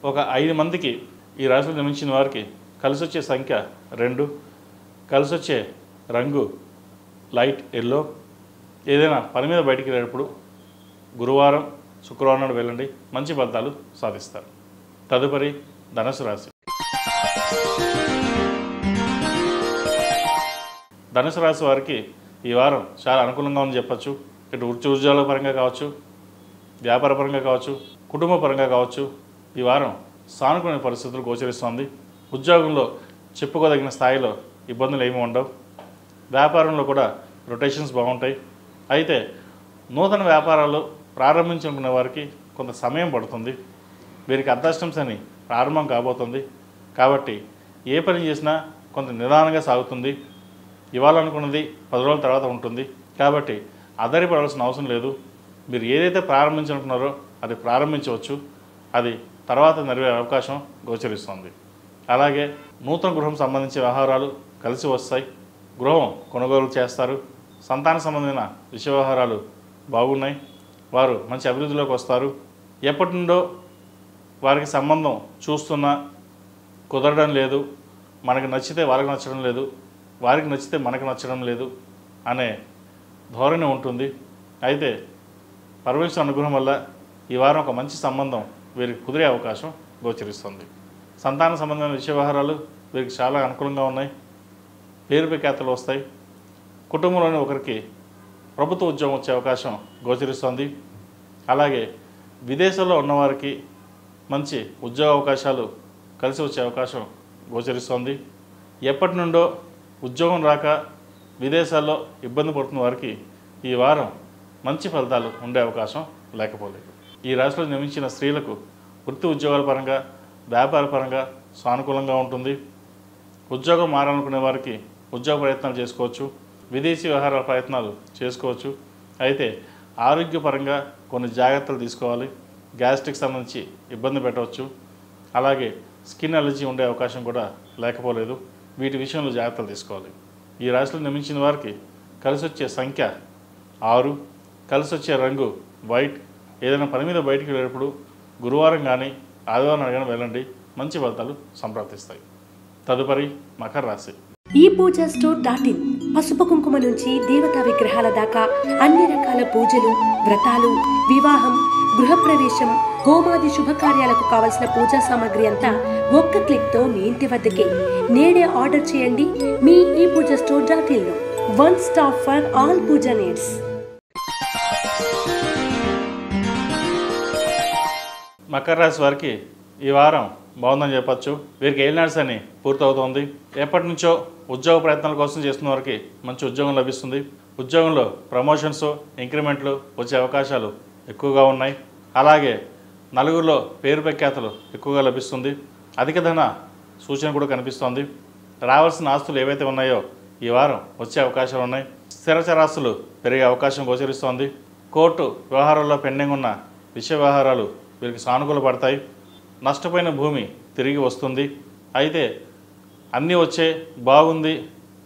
ఒక 5 మందికి ఈ రాశిలో నిర్మించిన వారికి కలిసి వచ్చే సంఖ్య 2, కలిసి వచ్చే రంగు లైట్ ఎల్లో. ఏదైనా పని మీద బయటికి వెళ్ళేటప్పుడు గురువారం శుక్రవారం నాడు వెళ్ళండి, మంచి ఫలితాలు సాధిస్తారు. తదుపరి ధనుసు రాశి. ధనుసు రాశి వారికి ఈ వారం చాలా అనుకూలంగా ఉందని చెప్పచ్చు. ఇటు వృత్తి ఉద్యోగాల పరంగా కావచ్చు, వ్యాపార పరంగా కావచ్చు, కుటుంబ పరంగా కావచ్చు, ఈ వారం సానుకూల పరిస్థితులు గోచరిస్తోంది. ఉద్యోగంలో చెప్పుకోదగిన స్థాయిలో ఇబ్బందులు ఏమీ ఉండవు. వ్యాపారంలో కూడా రొటేషన్స్ బాగుంటాయి. అయితే నూతన వ్యాపారాలు ప్రారంభించుకునే వారికి కొంత సమయం పడుతుంది. వీరికి అర్ధాష్టమ శని ప్రారంభం కాబోతుంది. కాబట్టి ఏ పని చేసినా కొంత నిదానంగా సాగుతుంది. ఇవ్వాలనుకున్నది 10 రోజుల తర్వాత ఉంటుంది. కాబట్టి ఆధారపడాల్సిన అవసరం లేదు. మీరు ఏదైతే ప్రారంభించాలనుకున్నారో అది ప్రారంభించవచ్చు. అది తర్వాత నెరవేరే అవకాశం గోచరిస్తుంది. అలాగే నూతన గృహం సంబంధించిన వ్యవహారాలు కలిసి వస్తాయి. గృహం కొనుగోలు చేస్తారు. సంతాన సంబంధమైన విషయ వ్యవహారాలు బాగున్నాయి. వారు మంచి అభివృద్ధిలోకి వస్తారు. ఎప్పటి నుండో వారికి సంబంధం చూస్తున్నా కుదరడం లేదు, మనకి నచ్చితే వాళ్ళకి నచ్చడం లేదు, వారికి నచ్చితే మనకు నచ్చడం లేదు అనే ధోరణి ఉంటుంది. అయితే పరమేశ్వర అనుగ్రహం వల్ల ఈ వారం ఒక మంచి సంబంధం వీరికి కుదిరే అవకాశం గోచరిస్తుంది. సంతాన సంబంధమైన విషయ వ్యవహారాలు వీరికి చాలా అనుకూలంగా ఉన్నాయి. పేరు ప్రఖ్యాతలు వస్తాయి. కుటుంబంలోని ఒకరికి ప్రభుత్వ ఉద్యోగం వచ్చే అవకాశం గోచరిస్తుంది. అలాగే విదేశాల్లో ఉన్నవారికి మంచి ఉద్యోగ అవకాశాలు కలిసి వచ్చే అవకాశం గోచరిస్తుంది. ఎప్పటి నుండో ఉద్యోగం రాక విదేశాల్లో ఇబ్బంది పడుతున్న వారికి ఈ వారం మంచి ఫలితాలు ఉండే అవకాశం లేకపోలేదు. ఈ రాశిలో జన్మించిన స్త్రీలకు వృత్తి ఉద్యోగాల పరంగా, వ్యాపార పరంగా సానుకూలంగా ఉంటుంది. ఉద్యోగం మారాలనుకునే వారికి ఉద్యోగ ప్రయత్నాలు చేసుకోవచ్చు. విదేశీ వ్యవహారాల ప్రయత్నాలు చేసుకోవచ్చు. అయితే ఆరోగ్యపరంగా కొన్ని జాగ్రత్తలు తీసుకోవాలి. గ్యాస్ట్రిక్ సంబంధించి ఇబ్బంది పెట్టవచ్చు. అలాగే స్కిన్ అలర్జీ ఉండే అవకాశం కూడా లేకపోలేదు. వీటి విషయంలో జాగ్రత్తలు తీసుకోవాలి. ఈ రాశిలో జన్మించిన వారికి కలిసి వచ్చే సంఖ్య 6, కలిసి వచ్చే రంగు వైట్. ఏదైనా పని మీద బయటికి వెళ్ళేటప్పుడు గురువారం కానీ ఆదివారం కానీ వెళ్ళండి. మంచి ఫలితాలు సంప్రాప్తిస్తాయి. తదుపరి మకర రాశి. ఈ పూజా స్టోర్ .in పసుపు కుంకుమ నుంచి దేవతా విగ్రహాల దాకా అన్ని రకాల పూజలు, వ్రతాలు, వివాహం, గృహప్రవేశం, హోమాది శుభకార్యాలకు కావలసిన పూజా సామాగ్రి అంతా ఒక్క క్లిక్తో మీ ఇంటి వద్దకే. నేడే ఆర్డర్ చేయండి మీ ఈ పూజా స్టోర్ .in లో. One stop for all pooja needs. మకర రాశి వారికి ఈ వారం బాగుందని చెప్పచ్చు. వీరికి ఏలినాడ్స్ అని పూర్తవుతోంది. ఎప్పటి నుంచో ఉద్యోగ ప్రయత్నాల కోసం చేస్తున్న వారికి మంచి ఉద్యోగం లభిస్తుంది. ఉద్యోగంలో ప్రమోషన్స్, ఇంక్రిమెంట్లు వచ్చే అవకాశాలు ఎక్కువగా ఉన్నాయి. అలాగే నలుగురిలో పేరు ప్రఖ్యాతలు ఎక్కువగా లభిస్తుంది. అధిక ధన సూచన కూడా కనిపిస్తోంది. రావాల్సిన ఆస్తులు ఏవైతే ఉన్నాయో ఈ వారం వచ్చే అవకాశాలు ఉన్నాయి. స్థిర చరాస్తులు పెరిగే అవకాశం గోచరిస్తోంది. కోర్టు వ్యవహారాల్లో పెండింగ్ ఉన్న విషయ వ్యవహారాలు వీరికి సానుకూల పడతాయి. నష్టపోయిన భూమి తిరిగి వస్తుంది. అయితే అన్నీ వచ్చే బాగుంది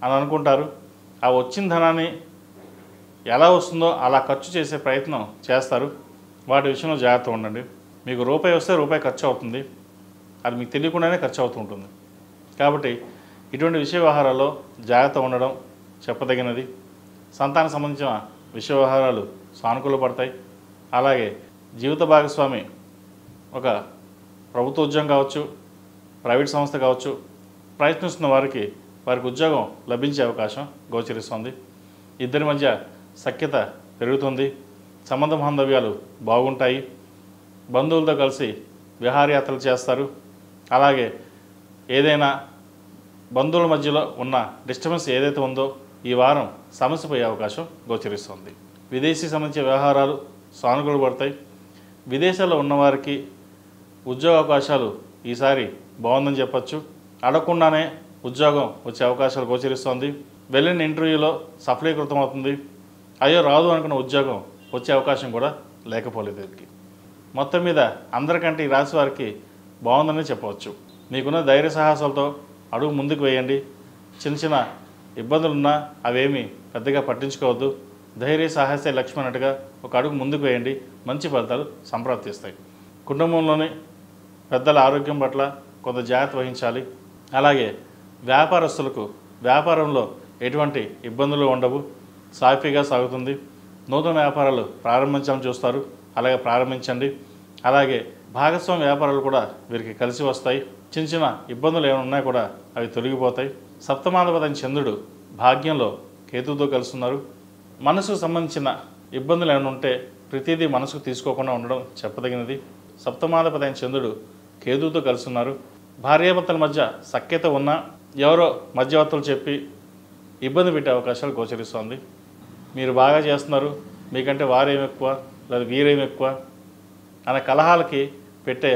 అని అనుకుంటారు. ఆ వచ్చిన ధనాన్ని ఎలా వస్తుందో అలా ఖర్చు చేసే ప్రయత్నం చేస్తారు. వాటి విషయంలో జాగ్రత్త ఉండండి. మీకు రూపాయి వస్తే రూపాయి ఖర్చు అవుతుంది. అది మీకు తెలియకుండానే ఖర్చు అవుతూ ఉంటుంది. కాబట్టి ఇటువంటి విషయ వ్యవహారాల్లో జాగ్రత్త ఉండడం చెప్పదగినది. సంతానం సంబంధించిన విషయ వ్యవహారాలు సానుకూల పడతాయి. అలాగే జీవిత భాగస్వామి ఒక ప్రభుత్వ ఉద్యోగం కావచ్చు, ప్రైవేట్ సంస్థ కావచ్చు, ప్రయత్నిస్తున్న వారికి ఉద్యోగం లభించే అవకాశం గోచరిస్తుంది. ఇద్దరి మధ్య సఖ్యత పెరుగుతుంది. సంబంధ బాంధవ్యాలు బాగుంటాయి. బంధువులతో కలిసి విహారయాత్రలు చేస్తారు. అలాగే ఏదైనా బంధువుల మధ్యలో ఉన్న డిస్టర్బెన్స్ ఏదైతే ఉందో ఈ వారం సమస్య పోయే అవకాశం గోచరిస్తుంది. విదేశీ సంబంధించిన వ్యవహారాలు సానుకూల పడతాయి. విదేశాల్లో ఉన్నవారికి ఉద్యోగ అవకాశాలు ఈసారి బాగుందని చెప్పచ్చు. అడగకుండానే ఉద్యోగం వచ్చే అవకాశాలు గోచరిస్తుంది. వెళ్ళిన ఇంటర్వ్యూలో సఫలీకృతం అవుతుంది. అయ్యో రాదు అనుకున్న ఉద్యోగం వచ్చే అవకాశం కూడా లేకపోలేదు. వీరికి మొత్తం మీద అందరికంటే ఈ రాశి వారికి బాగుందని చెప్పవచ్చు. మీకున్న ధైర్య సాహసాలతో అడుగు ముందుకు వేయండి. చిన్న చిన్న ఇబ్బందులున్నా అవేమీ పెద్దగా పట్టించుకోవద్దు. ధైర్య సాహసే లక్ష్మి అన్నట్టుగా ఒక అడుగు ముందుకు వేయండి. మంచి ఫలితాలు సంప్రాప్తిస్తాయి. కుటుంబంలోని పెద్దల ఆరోగ్యం పట్ల కొంత జాగ్రత్త వహించాలి. అలాగే వ్యాపారస్తులకు వ్యాపారంలో ఎటువంటి ఇబ్బందులు ఉండవు. సాఫీగా సాగుతుంది. నూతన వ్యాపారాలు ప్రారంభించాలని చూస్తారు. అలాగే ప్రారంభించండి. అలాగే భాగస్వామ్య వ్యాపారాలు కూడా వీరికి కలిసి వస్తాయి. చిన్న చిన్న ఇబ్బందులు ఏమైనా ఉన్నా కూడా అవి తొలగిపోతాయి. సప్తమాధిపతి చంద్రుడు భాగ్యంలో కేతువుతో కలుస్తున్నారు. మనసుకు సంబంధించిన ఇబ్బందులు ఏమైనా ఉంటే ప్రతిదీ మనసుకు తీసుకోకుండా ఉండడం చెప్పదగినది. సప్తమాధిపతి అయిన చంద్రుడు కేతువుతో కలిసి ఉన్నారు. భార్యాభర్తల మధ్య సఖ్యత ఉన్నా ఎవరో మధ్యవర్తులు చెప్పి ఇబ్బంది పెట్టే అవకాశాలు గోచరిస్తోంది. మీరు బాగా చేస్తున్నారు, మీకంటే వారేం ఎక్కువ లేదా వీరేం ఎక్కువ అనే కలహాలకి పెట్టే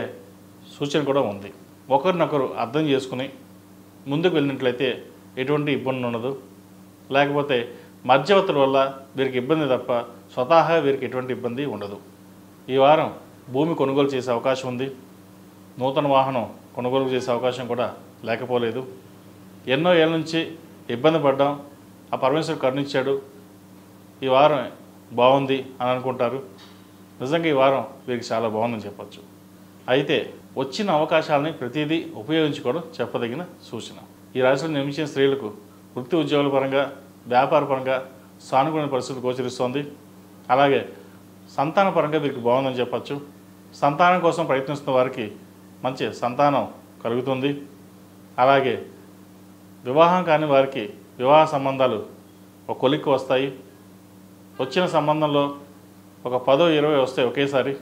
సూచన కూడా ఉంది. ఒకరినొకరు అర్థం చేసుకుని ముందుకు వెళ్ళినట్లయితే ఎటువంటి ఇబ్బంది ఉండదు. లేకపోతే మధ్యవర్తుల వల్ల వీరికి ఇబ్బంది తప్ప స్వతహాగా వీరికి ఎటువంటి ఇబ్బంది ఉండదు. ఈ వారం భూమి కొనుగోలు చేసే అవకాశం ఉంది. నూతన వాహనం కొనుగోలు చేసే అవకాశం కూడా లేకపోలేదు. ఎన్నో ఏళ్ళ నుంచి ఇబ్బంది పడ్డాం, ఆ పరమేశ్వరుడు కరుణించాడు, ఈ వారం బాగుంది అని అనుకుంటారు. నిజంగా ఈ వారం వీరికి చాలా బాగుందని చెప్పచ్చు. అయితే వచ్చిన అవకాశాలని ప్రతిదీ ఉపయోగించుకోవడం చెప్పదగిన సూచన. ఈ రాశిలో నిర్మించిన స్త్రీలకు వృత్తి ఉద్యోగాల పరంగా, వ్యాపార పరంగా సానుకూల పరిస్థితులు గోచరిస్తోంది. అలాగే సంతాన పరంగా వీరికి బాగుందని చెప్పచ్చు. సంతానం కోసం ప్రయత్నిస్తున్న వారికి మంచి సంతానం కలుగుతుంది. అలాగే వివాహం కాని వారికి వివాహ సంబంధాలు ఒక కొలిక్కి వస్తాయి. వచ్చిన సంబంధంలో ఒక 10-20 వస్తాయి ఒకేసారి.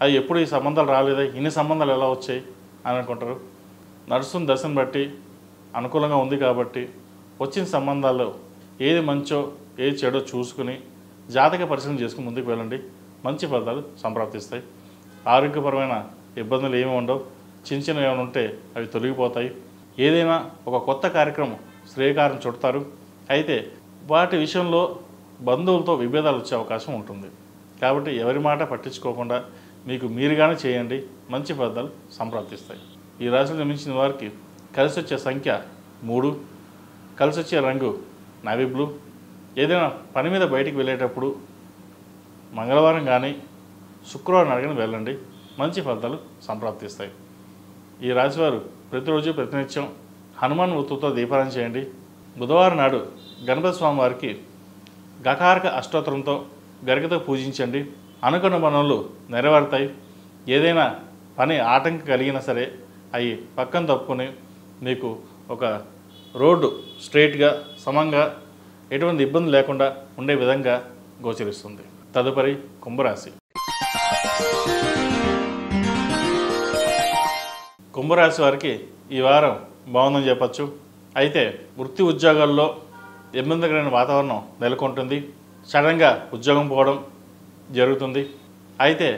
అది ఎప్పుడు ఈ సంబంధాలు రాలేదా, ఇన్ని సంబంధాలు ఎలా వచ్చాయి అని అనుకుంటారు. నడుస్తున్న దశను బట్టి అనుకూలంగా ఉంది కాబట్టి వచ్చిన సంబంధాల్లో ఏది మంచో ఏది చెడో చూసుకుని జాతక పరిశీలన చేసుకుని ముందుకు వెళ్ళండి. మంచి ఫలితాలు సంప్రాప్తిస్తాయి. ఆరోగ్యపరమైన ఇబ్బందులు ఏమి ఉండవు. చిన్న ఏమైనా ఉంటే అవి తొలగిపోతాయి. ఏదైనా ఒక కొత్త కార్యక్రమం శ్రేయకారం చుడతారు. అయితే వాటి విషయంలో బంధువులతో విభేదాలు వచ్చే అవకాశం ఉంటుంది. కాబట్టి ఎవరి మాట పట్టించుకోకుండా మీకు మీరుగానే చేయండి. మంచి ఫలితాలు సంప్రాప్తిస్తాయి. ఈ రాశిలో జన్మించిన వారికి కలిసి వచ్చే సంఖ్య 3, కలిసి వచ్చే రంగు నావీ బ్లూ. ఏదైనా పని మీద బయటికి వెళ్ళేటప్పుడు మంగళవారం కానీ శుక్రవారం అడిగిన వెళ్ళండి. మంచి ఫలితాలు సంప్రాప్తిస్తాయి. ఈ రాశివారు ప్రతిరోజు ప్రతినిత్యం హనుమాన్ వృత్తుతో దీపారాధన చేయండి. బుధవారం నాడు గణపతి స్వామి వారికి గకారక అష్టోత్తరంతో గరికతో పూజించండి. అనుకున్న పనులు నెరవేరుతాయి. ఏదైనా పని ఆటంకం కలిగినా సరే అవి పక్కన తప్పుకొని మీకు ఒక రోడ్డు స్ట్రైట్గా సమంగా ఎటువంటి ఇబ్బంది లేకుండా ఉండే విధంగా గోచరిస్తుంది. తదుపరి కుంభరాశి. కుంభరాశి వారికి ఈ వారం బాగుందని చెప్పచ్చు. అయితే వృత్తి ఉద్యోగాల్లో ఇబ్బందికరమైన వాతావరణం నెలకొంటుంది. సడన్గా ఉద్యోగం పోవడం జరుగుతుంది. అయితే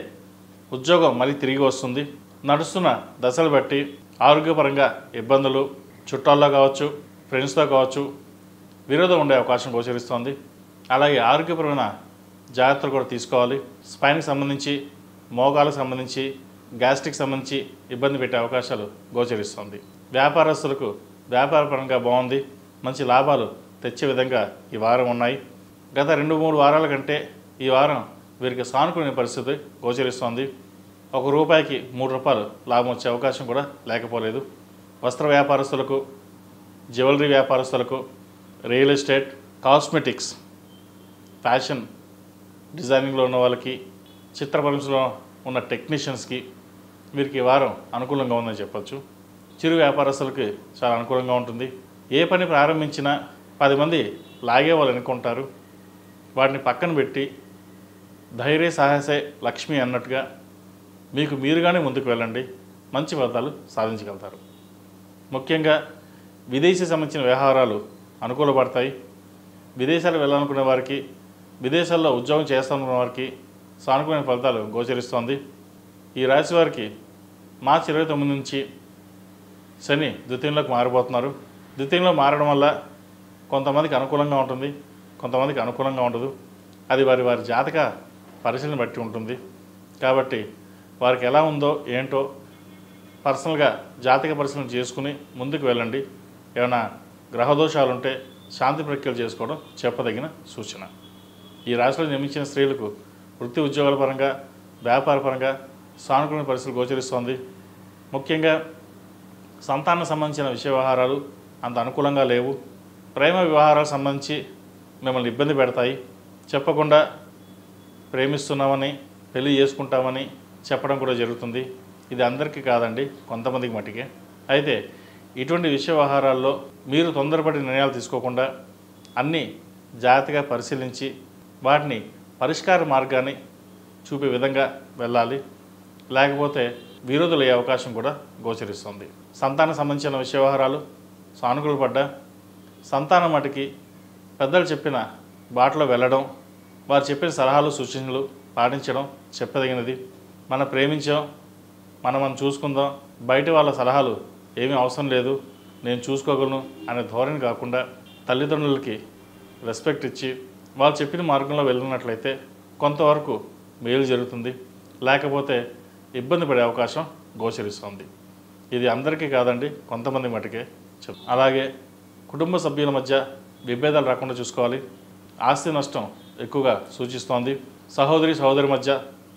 ఉద్యోగం మళ్ళీ తిరిగి వస్తుంది. నడుస్తున్న దశలు బట్టి ఆరోగ్యపరంగా ఇబ్బందులు చుట్టాల్లో కావచ్చు, ఫ్రెండ్స్తో కావచ్చు విరోధం ఉండే అవకాశం గోచరిస్తోంది. అలాగే ఆరోగ్యపరమైన జాగ్రత్తలు కూడా తీసుకోవాలి. స్పైన్కి సంబంధించి, మోకాలకు సంబంధించి, గ్యాస్ట్రిక్ సంబంధించి ఇబ్బంది పెట్టే అవకాశాలు గోచరిస్తుంది. వ్యాపారస్తులకు వ్యాపారపరంగా బాగుంది. మంచి లాభాలు తెచ్చే విధంగా ఈ వారం ఉన్నాయి. గత 2-3 వారాల కంటే ఈ వారం వీరికి సానుకూల పరిస్థితి గోచరిస్తోంది. ₹1కి ₹3 లాభం వచ్చే అవకాశం కూడా లేకపోలేదు. వస్త్ర వ్యాపారస్తులకు, జ్యువెలరీ వ్యాపారస్తులకు, రియల్ ఎస్టేట్, కాస్మెటిక్స్, ఫ్యాషన్ డిజైనింగ్లో ఉన్న వాళ్ళకి, చిత్ర పరిశ్రమలో ఉన్న టెక్నీషియన్స్కి వీరికి ఈ వారం అనుకూలంగా ఉందని చెప్పచ్చు. చిరు వ్యాపారస్తులకి చాలా అనుకూలంగా ఉంటుంది. ఏ పని ప్రారంభించినా 10 మంది లాగే వాళ్ళు అనుకుంటారు. వాటిని పక్కన పెట్టి ధైర్య సాహసే లక్ష్మి అన్నట్టుగా మీకు మీరుగానే ముందుకు వెళ్ళండి. మంచి ఫలితాలు సాధించగలుగుతారు. ముఖ్యంగా విదేశీ సంబంధించిన వ్యవహారాలు అనుకూలపడతాయి. విదేశాలు వెళ్ళాలనుకునే వారికి, విదేశాల్లో ఉద్యోగం చేస్తామనుకున్న వారికి సానుకూల ఫలితాలు గోచరిస్తోంది. ఈ రాశి వారికి మార్చి 29 నుంచి శని ద్వితీయంలోకి మారిపోతున్నారు. ద్వితీయంలో మారడం వల్ల కొంతమందికి అనుకూలంగా ఉంటుంది, కొంతమందికి అనుకూలంగా ఉండదు. అది వారి జాతక పరిశీలన బట్టి ఉంటుంది. కాబట్టి వారికి ఎలా ఉందో ఏంటో పర్సనల్గా జాతక పరిశీలన చేసుకుని ముందుకు వెళ్ళండి. ఏమైనా గ్రహదోషాలు ఉంటే శాంతి ప్రక్రియలు చేసుకోవడం చెప్పదగిన సూచన. ఈ రాశిలో జన్మించిన స్త్రీలకు వృత్తి ఉద్యోగాల పరంగా, వ్యాపార పరంగా సానుకూల పరిస్థితులు గోచరిస్తోంది. ముఖ్యంగా సంతానం సంబంధించిన విషయ వ్యవహారాలు అంత అనుకూలంగా లేవు. ప్రేమ వ్యవహారాలకు సంబంధించి మిమ్మల్ని ఇబ్బంది పెడతాయి. చెప్పకుండా ప్రేమిస్తున్నామని, పెళ్లి చేసుకుంటామని చెప్పడం కూడా జరుగుతుంది. ఇది అందరికీ కాదండి, కొంతమందికి మట్టుకే. అయితే ఇటువంటి విషయ వ్యవహారాల్లో మీరు తొందరపడి నిర్ణయాలు తీసుకోకుండా అన్నీ జాగ్రత్తగా పరిశీలించి వాటిని పరిష్కార మార్గాన్ని చూపే విధంగా వెళ్ళాలి, లేకపోతే విరోధులయ్యే అవకాశం కూడా గోచరిస్తుంది. సంతానం సంబంధించిన విషయ వ్యవహారాలు సానుకూల పడ్డా సంతానం మటుకి పెద్దలు చెప్పిన బాటలో వెళ్ళడం, వారు చెప్పిన సలహాలు సూచనలు పాటించడం చెప్పదగినది. మనం ప్రేమించాం, మనం చూసుకుందాం, బయట వాళ్ళ సలహాలు ఏమీ అవసరం లేదు, నేను చూసుకోగలను అనే ధోరణి కాకుండా తల్లిదండ్రులకి రెస్పెక్ట్ ఇచ్చి వాళ్ళు చెప్పిన మార్గంలో వెళ్ళినట్లయితే కొంతవరకు మేలు జరుగుతుంది, లేకపోతే ఇబ్బంది పడే అవకాశం గోచరిస్తుంది. ఇది అందరికీ కాదండి, కొంతమంది మటుకే అలాగే కుటుంబ సభ్యుల మధ్య విభేదాలు రాకుండా చూసుకోవాలి. ఆస్తి నష్టం ఎక్కువగా సూచిస్తోంది. సహోదరి మధ్య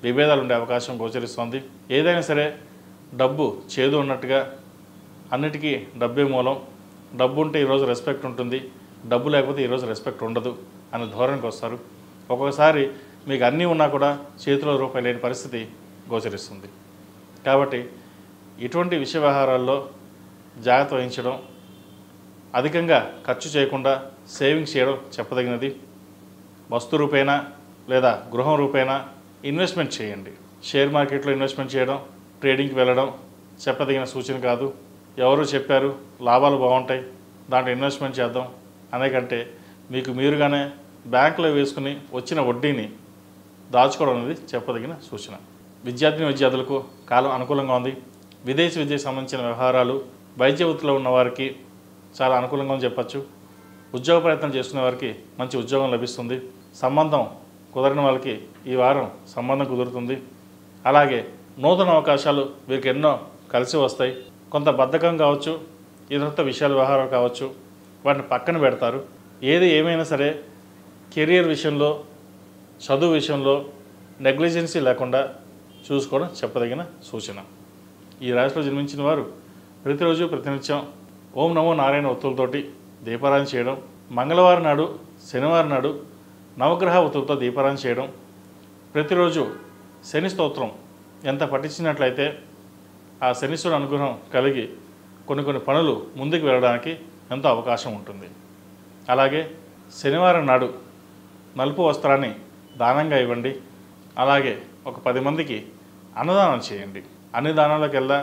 విభేదాలు ఉండే అవకాశం గోచరిస్తోంది. ఏదైనా సరే డబ్బు చేదు ఉన్నట్టుగా, అన్నిటికీ డబ్బే మూలం, డబ్బు ఉంటే ఈరోజు రెస్పెక్ట్ ఉంటుంది, డబ్బు లేకపోతే ఈరోజు రెస్పెక్ట్ ఉండదు అనే ధోరణికి వస్తారు. ఒక్కొక్కసారి మీకు అన్నీ ఉన్నా కూడా చేతిలో రూపాయి లేని పరిస్థితి గోచరిస్తుంది. కాబట్టి ఇటువంటి విషయ వ్యవహారాల్లో జాగ్రత్త వహించడం, అధికంగా ఖర్చు చేయకుండా సేవింగ్స్ చేయడం చెప్పదగినది. వస్తు రూపేణా లేదా గృహం రూపేణా ఇన్వెస్ట్మెంట్ చేయండి. షేర్ మార్కెట్లో ఇన్వెస్ట్మెంట్ చేయడం, ట్రేడింగ్కి వెళ్ళడం చెప్పదగిన సూచన కాదు. ఎవరు చెప్పారు లాభాలు బాగుంటాయి దాంట్లో ఇన్వెస్ట్మెంట్ చేద్దాం అనేకంటే మీకు మీరుగానే బ్యాంకులో వేసుకుని వచ్చిన వడ్డీని దాచుకోవడం అనేది చెప్పదగిన సూచన. విద్యార్థులకు కాలం అనుకూలంగా ఉంది. విదేశీ విద్యకు సంబంధించిన వ్యవహారాలు, వైద్య వృత్తిలో ఉన్న వారికి చాలా అనుకూలంగా అని చెప్పచ్చు. ఉద్యోగ ప్రయత్నం చేసుకునే వారికి మంచి ఉద్యోగం లభిస్తుంది. సంబంధం కుదరని వాళ్ళకి ఈ వారం సంబంధం కుదురుతుంది. అలాగే నూతన అవకాశాలు వీరికి ఎన్నో కలిసి వస్తాయి. కొంత బద్ధకం కావచ్చు, ఇతరత్వ విషయాల వ్యవహారాలు కావచ్చు, వాటిని పక్కన పెడతారు. ఏది ఏమైనా సరే కెరియర్ విషయంలో, చదువు విషయంలో నెగ్లిజెన్సీ లేకుండా చూసుకోవడం చెప్పదగిన సూచన. ఈ రాశిలో జన్మించిన వారు ప్రతిరోజు ప్రతినిత్యం ఓం నమో నారాయణ ఒత్తులతోటి దీపారాధన చేయడం, మంగళవారం నాడు, శనివారం నాడు నవగ్రహ ఒత్తులతో దీపారాధన చేయడం, ప్రతిరోజు శని స్తోత్రం ఎంత పఠించినట్లయితే ఆ శనీశ్వరుడు అనుగ్రహం కలిగి కొన్ని పనులు ముందుకు వెళ్ళడానికి ఎంతో అవకాశం ఉంటుంది. అలాగే శనివారం నాడు నలుపు వస్త్రాన్ని దానంగా ఇవ్వండి. అలాగే ఒక 10 మందికి అన్నదానం చేయండి. అన్ని దానాలకెల్లా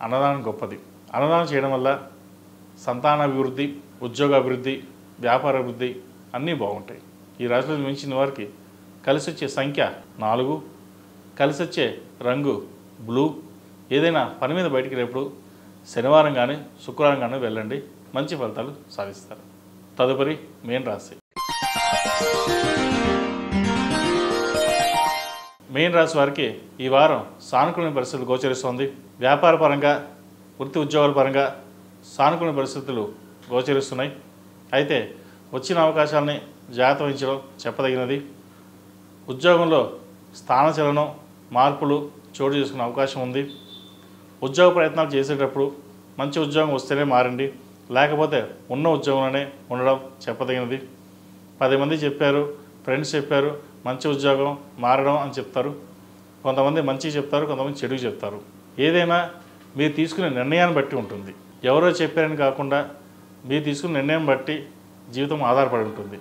అన్నదానం గొప్పది. అన్నదానం చేయడం వల్ల సంతానాభివృద్ధి, ఉద్యోగాభివృద్ధి, వ్యాపార అభివృద్ధి అన్నీ బాగుంటాయి. ఈ రాశిలో జన్మించిన వారికి కలిసి వచ్చే సంఖ్య 4, కలిసి వచ్చే రంగు బ్లూ. ఏదైనా పని మీద బయటికి వెళ్ళేప్పుడు శనివారం కానీ శుక్రవారం కానీ వెళ్ళండి, మంచి ఫలితాలు సాధిస్తారు. తదుపరి మీన రాశి. మీన రాశి వారికి ఈ వారం సానుకూల పరిస్థితులు గోచరిస్తోంది. వ్యాపార పరంగా, వృత్తి ఉద్యోగాల పరంగా సానుకూల పరిస్థితులు గోచరిస్తున్నాయి. అయితే వచ్చిన అవకాశాలని జాగ్రత్త వహించడం చెప్పదగినది. ఉద్యోగంలో స్థానచలనం, మార్పులు చోటు చేసుకునే అవకాశం ఉంది. ఉద్యోగ ప్రయత్నాలు చేసేటప్పుడు మంచి ఉద్యోగం వస్తేనే మారండి, లేకపోతే ఉన్న ఉద్యోగంలోనే ఉండడం చెప్పదగినది. 10 మంది చెప్పారు, ఫ్రెండ్స్ చెప్పారు మంచి ఉద్యోగం మారడం అని చెప్తారు. కొంతమంది మంచిగా చెప్తారు, కొంతమంది చెడుగా చెప్తారు. ఏదైనా మీరు తీసుకునే నిర్ణయాన్ని బట్టి ఉంటుంది. ఎవరో చెప్పారని కాకుండా మీరు తీసుకునే నిర్ణయం బట్టి జీవితం ఆధారపడి ఉంటుంది.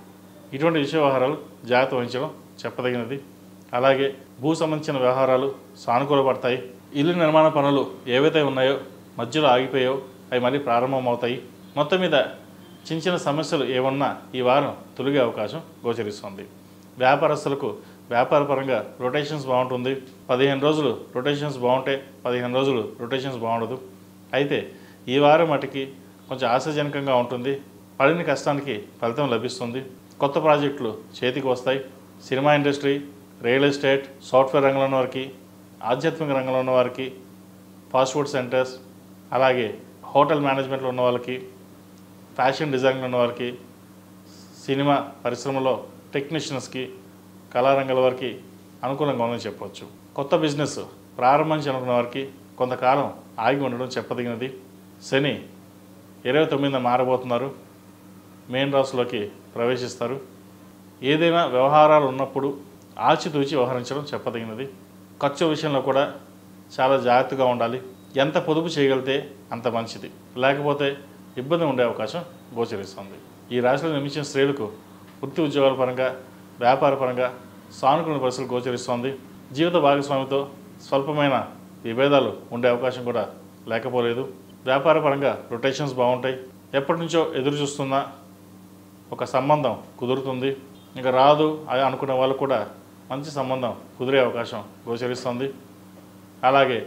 ఇటువంటి విషయ వ్యవహారాలు జాగ్రత్త వహించడం చెప్పదగినది. అలాగే భూ సంబంధించిన వ్యవహారాలు సానుకూలపడతాయి. ఇల్లు నిర్మాణ పనులు ఏవైతే ఉన్నాయో మధ్యలో ఆగిపోయాయో అవి మళ్ళీ ప్రారంభమవుతాయి. మొత్తం మీద చిన్న సమస్యలు ఏమన్నా ఈ వారం తొలగే అవకాశం గోచరిస్తుంది. వ్యాపారస్తులకు వ్యాపారపరంగా రొటేషన్స్ బాగుంటుంది. 15 రోజులు రొటేషన్స్ బాగుంటే 15 రోజులు రొటేషన్స్ బాగుండదు. అయితే ఈ వారం మటుకి కొంచెం ఆశాజనకంగా ఉంటుంది. పడిన కష్టానికి ఫలితం లభిస్తుంది. కొత్త ప్రాజెక్టులు చేతికి వస్తాయి. Cinema industry, real estate, software రంగంలో ఉన్న వారికి, ఆధ్యాత్మిక రంగంలో ఉన్న వారికి, ఫాస్ట్ ఫుడ్ సెంటర్స్, అలాగే హోటల్ మేనేజ్మెంట్లో ఉన్న వాళ్ళకి, ఫ్యాషన్ డిజైన్లో ఉన్న వారికి, సినిమా పరిశ్రమలో టెక్నీషియన్స్కి, కళారంగాల వారికి అనుకూలంగా ఉందని చెప్పవచ్చు. కొత్త బిజినెస్ ప్రారంభించాలనుకున్న వారికి కొంతకాలం ఆగి ఉండడం చెప్పదగినది. శని 29న మారబోతున్నారు, మీన రాశిలోకి ప్రవేశిస్తారు. ఏదైనా వ్యవహారాలు ఉన్నప్పుడు ఆచితూచి వ్యవహరించడం చెప్పదగినది. ఖర్చు విషయంలో కూడా చాలా జాగ్రత్తగా ఉండాలి. ఎంత పొదుపు చేయగలిగితే అంత మంచిది, లేకపోతే ఇబ్బంది ఉండే అవకాశం గోచరిస్తుంది. ఈ రాశిలో జన్మించిన స్త్రీలకు వృత్తి ఉద్యోగాల పరంగా, వ్యాపార పరంగా సానుకూల పరిస్థితులు గోచరిస్తోంది. జీవిత భాగస్వామితో స్వల్పమైన విభేదాలు ఉండే అవకాశం కూడా లేకపోలేదు. వ్యాపార పరంగా రొటేషన్స్ బాగుంటాయి. ఎప్పటి నుంచో ఎదురు చూస్తున్న ఒక సంబంధం కుదురుతుంది. ఇంకా రాదు అని అనుకునే వాళ్ళు కూడా మంచి సంబంధం కుదిరే అవకాశం గోచరిస్తుంది. అలాగే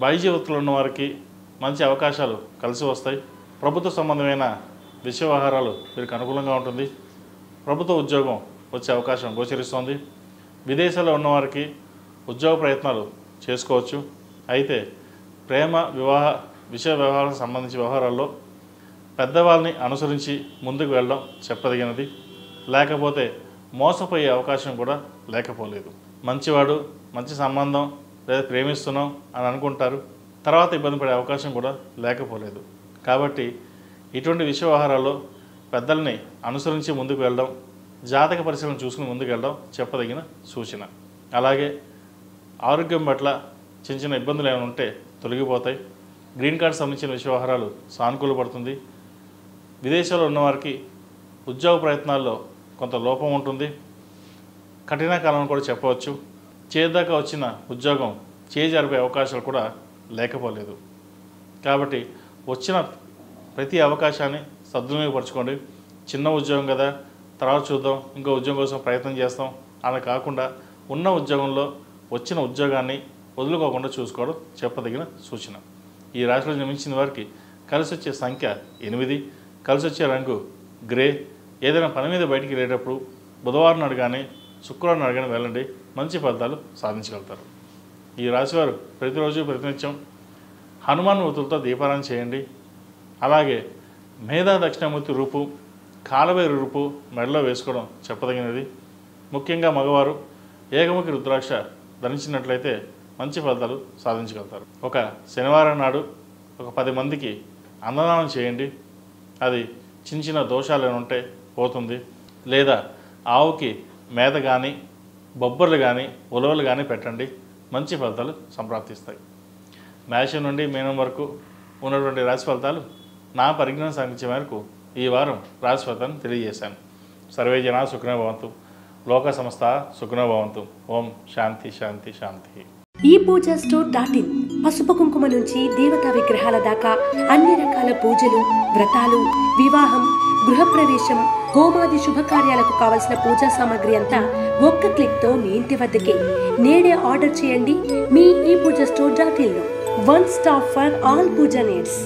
వైద్య వృత్తిలో ఉన్న వారికి మంచి అవకాశాలు కలిసి వస్తాయి. ప్రభుత్వ సంబంధమైన విషయ వ్యవహారాలు వీరికి అనుకూలంగా ఉంటుంది. ప్రభుత్వ ఉద్యోగం వచ్చే అవకాశం గోచరిస్తోంది. విదేశాల్లో ఉన్నవారికి ఉద్యోగ ప్రయత్నాలు చేసుకోవచ్చు. అయితే ప్రేమ వివాహ విషయ వ్యవహారాలకు సంబంధించిన వ్యవహారాల్లో పెద్దవాళ్ళని అనుసరించి ముందుకు వెళ్ళడం చెప్పదగినది. లేకపోతే మోసపోయే అవకాశం కూడా లేకపోలేదు. మంచివాడు, మంచి సంబంధం లేదా ప్రేమిస్తున్నాం అని అనుకుంటారు, తర్వాత ఇబ్బంది పడే అవకాశం కూడా లేకపోలేదు. కాబట్టి ఇటువంటి విషయ వ్యవహారాల్లో పెద్దల్ని అనుసరించి ముందుకు వెళ్ళడం, జాతక పరిశీలన చూసుకుని ముందుకు వెళ్ళడం చెప్పదగిన సూచన. అలాగే ఆరోగ్యం పట్ల చిన్న చిన్న ఇబ్బందులు ఏమైనా ఉంటే తొలగిపోతాయి. గ్రీన్ కార్డ్ సంబంధించిన విషయ వ్యవహారాలు సానుకూలపడుతుంది. విదేశాల్లో ఉన్నవారికి ఉద్యోగ ప్రయత్నాల్లో కొంత లోపం ఉంటుంది. కఠిన కాలం కూడా చెప్పవచ్చు. చేదాకా వచ్చిన ఉద్యోగం చేజారిపోయే అవకాశాలు కూడా లేకపోలేదు. కాబట్టి వచ్చిన ప్రతి అవకాశాన్ని సద్వినియోగపరచుకోండి. చిన్న ఉద్యోగం కదా, తర్వాత చూద్దాం, ఇంకో ఉద్యోగం కోసం ప్రయత్నం చేస్తాం అలా కాకుండా ఉన్న ఉద్యోగంలో వచ్చిన ఉద్యోగాన్ని వదులుకోకుండా చూసుకోవడం చెప్పదగిన సూచన. ఈ రాశిలో జన్మించిన వారికి కలిసి వచ్చే సంఖ్య 8, కలిసి వచ్చే రంగు గ్రే. ఏదైనా పని మీద బయటికి వెళ్ళేటప్పుడు బుధవారం నాడు కానీ శుక్రవారం నాడు కానీ వెళ్ళండి, మంచి ఫలితాలు సాధించగలుగుతారు. ఈ రాశివారు ప్రతిరోజు ప్రతినిత్యం హనుమాన్ మూర్తులతో దీపారాధన చేయండి. అలాగే మేధా దక్షిణామూర్తి రూపు, కాలభైరవ రూపు మెడలో వేసుకోవడం చెప్పదగినది. ముఖ్యంగా మగవారు ఏకముఖి రుద్రాక్ష ధరించినట్లయితే మంచి ఫలితాలు సాధించగలుగుతారు. ఒక శనివారం నాడు ఒక 10 మందికి అన్నదానం చేయండి. అది చిన్న చిన్న దోషాలు ఏమైనా ఉంటే పోతుంది. లేదా ఆవుకి మేత కానీ బొబ్బర్లు కానీ ఉలవలు కానీ పెట్టండి, మంచి ఫలితాలు సంప్రాప్తిస్తాయి. మేషం నుండి మీనం వరకు ఉన్నటువంటి రాశి ఫలితాలు నా పరిజ్ఞానం సాధించే మేరకు ఈ వారం రాశి ఫలితాలను తెలియజేశాను. సర్వే జనా సుఖినో భవంతు, లోక సమస్త సుఖినో భవంతు. ఓం శాంతి శాంతి శాంతి. ఈ పూజా స్టోర్ .in పసుపు కుంకుమ నుంచి దేవతా విగ్రహాల దాకా అన్ని రకాల పూజలు, వ్రతాలు, వివాహం, గృహప్రవేశం, హోమాది శుభకార్యాలకు కావలసిన పూజా సామాగ్రి అంతా ఒక్క క్లిక్తో మీ ఇంటి వద్దకే. నేడే ఆర్డర్ చేయండి మీ ఈ పూజా స్టోర్ .in లో. One stop for all pooja needs.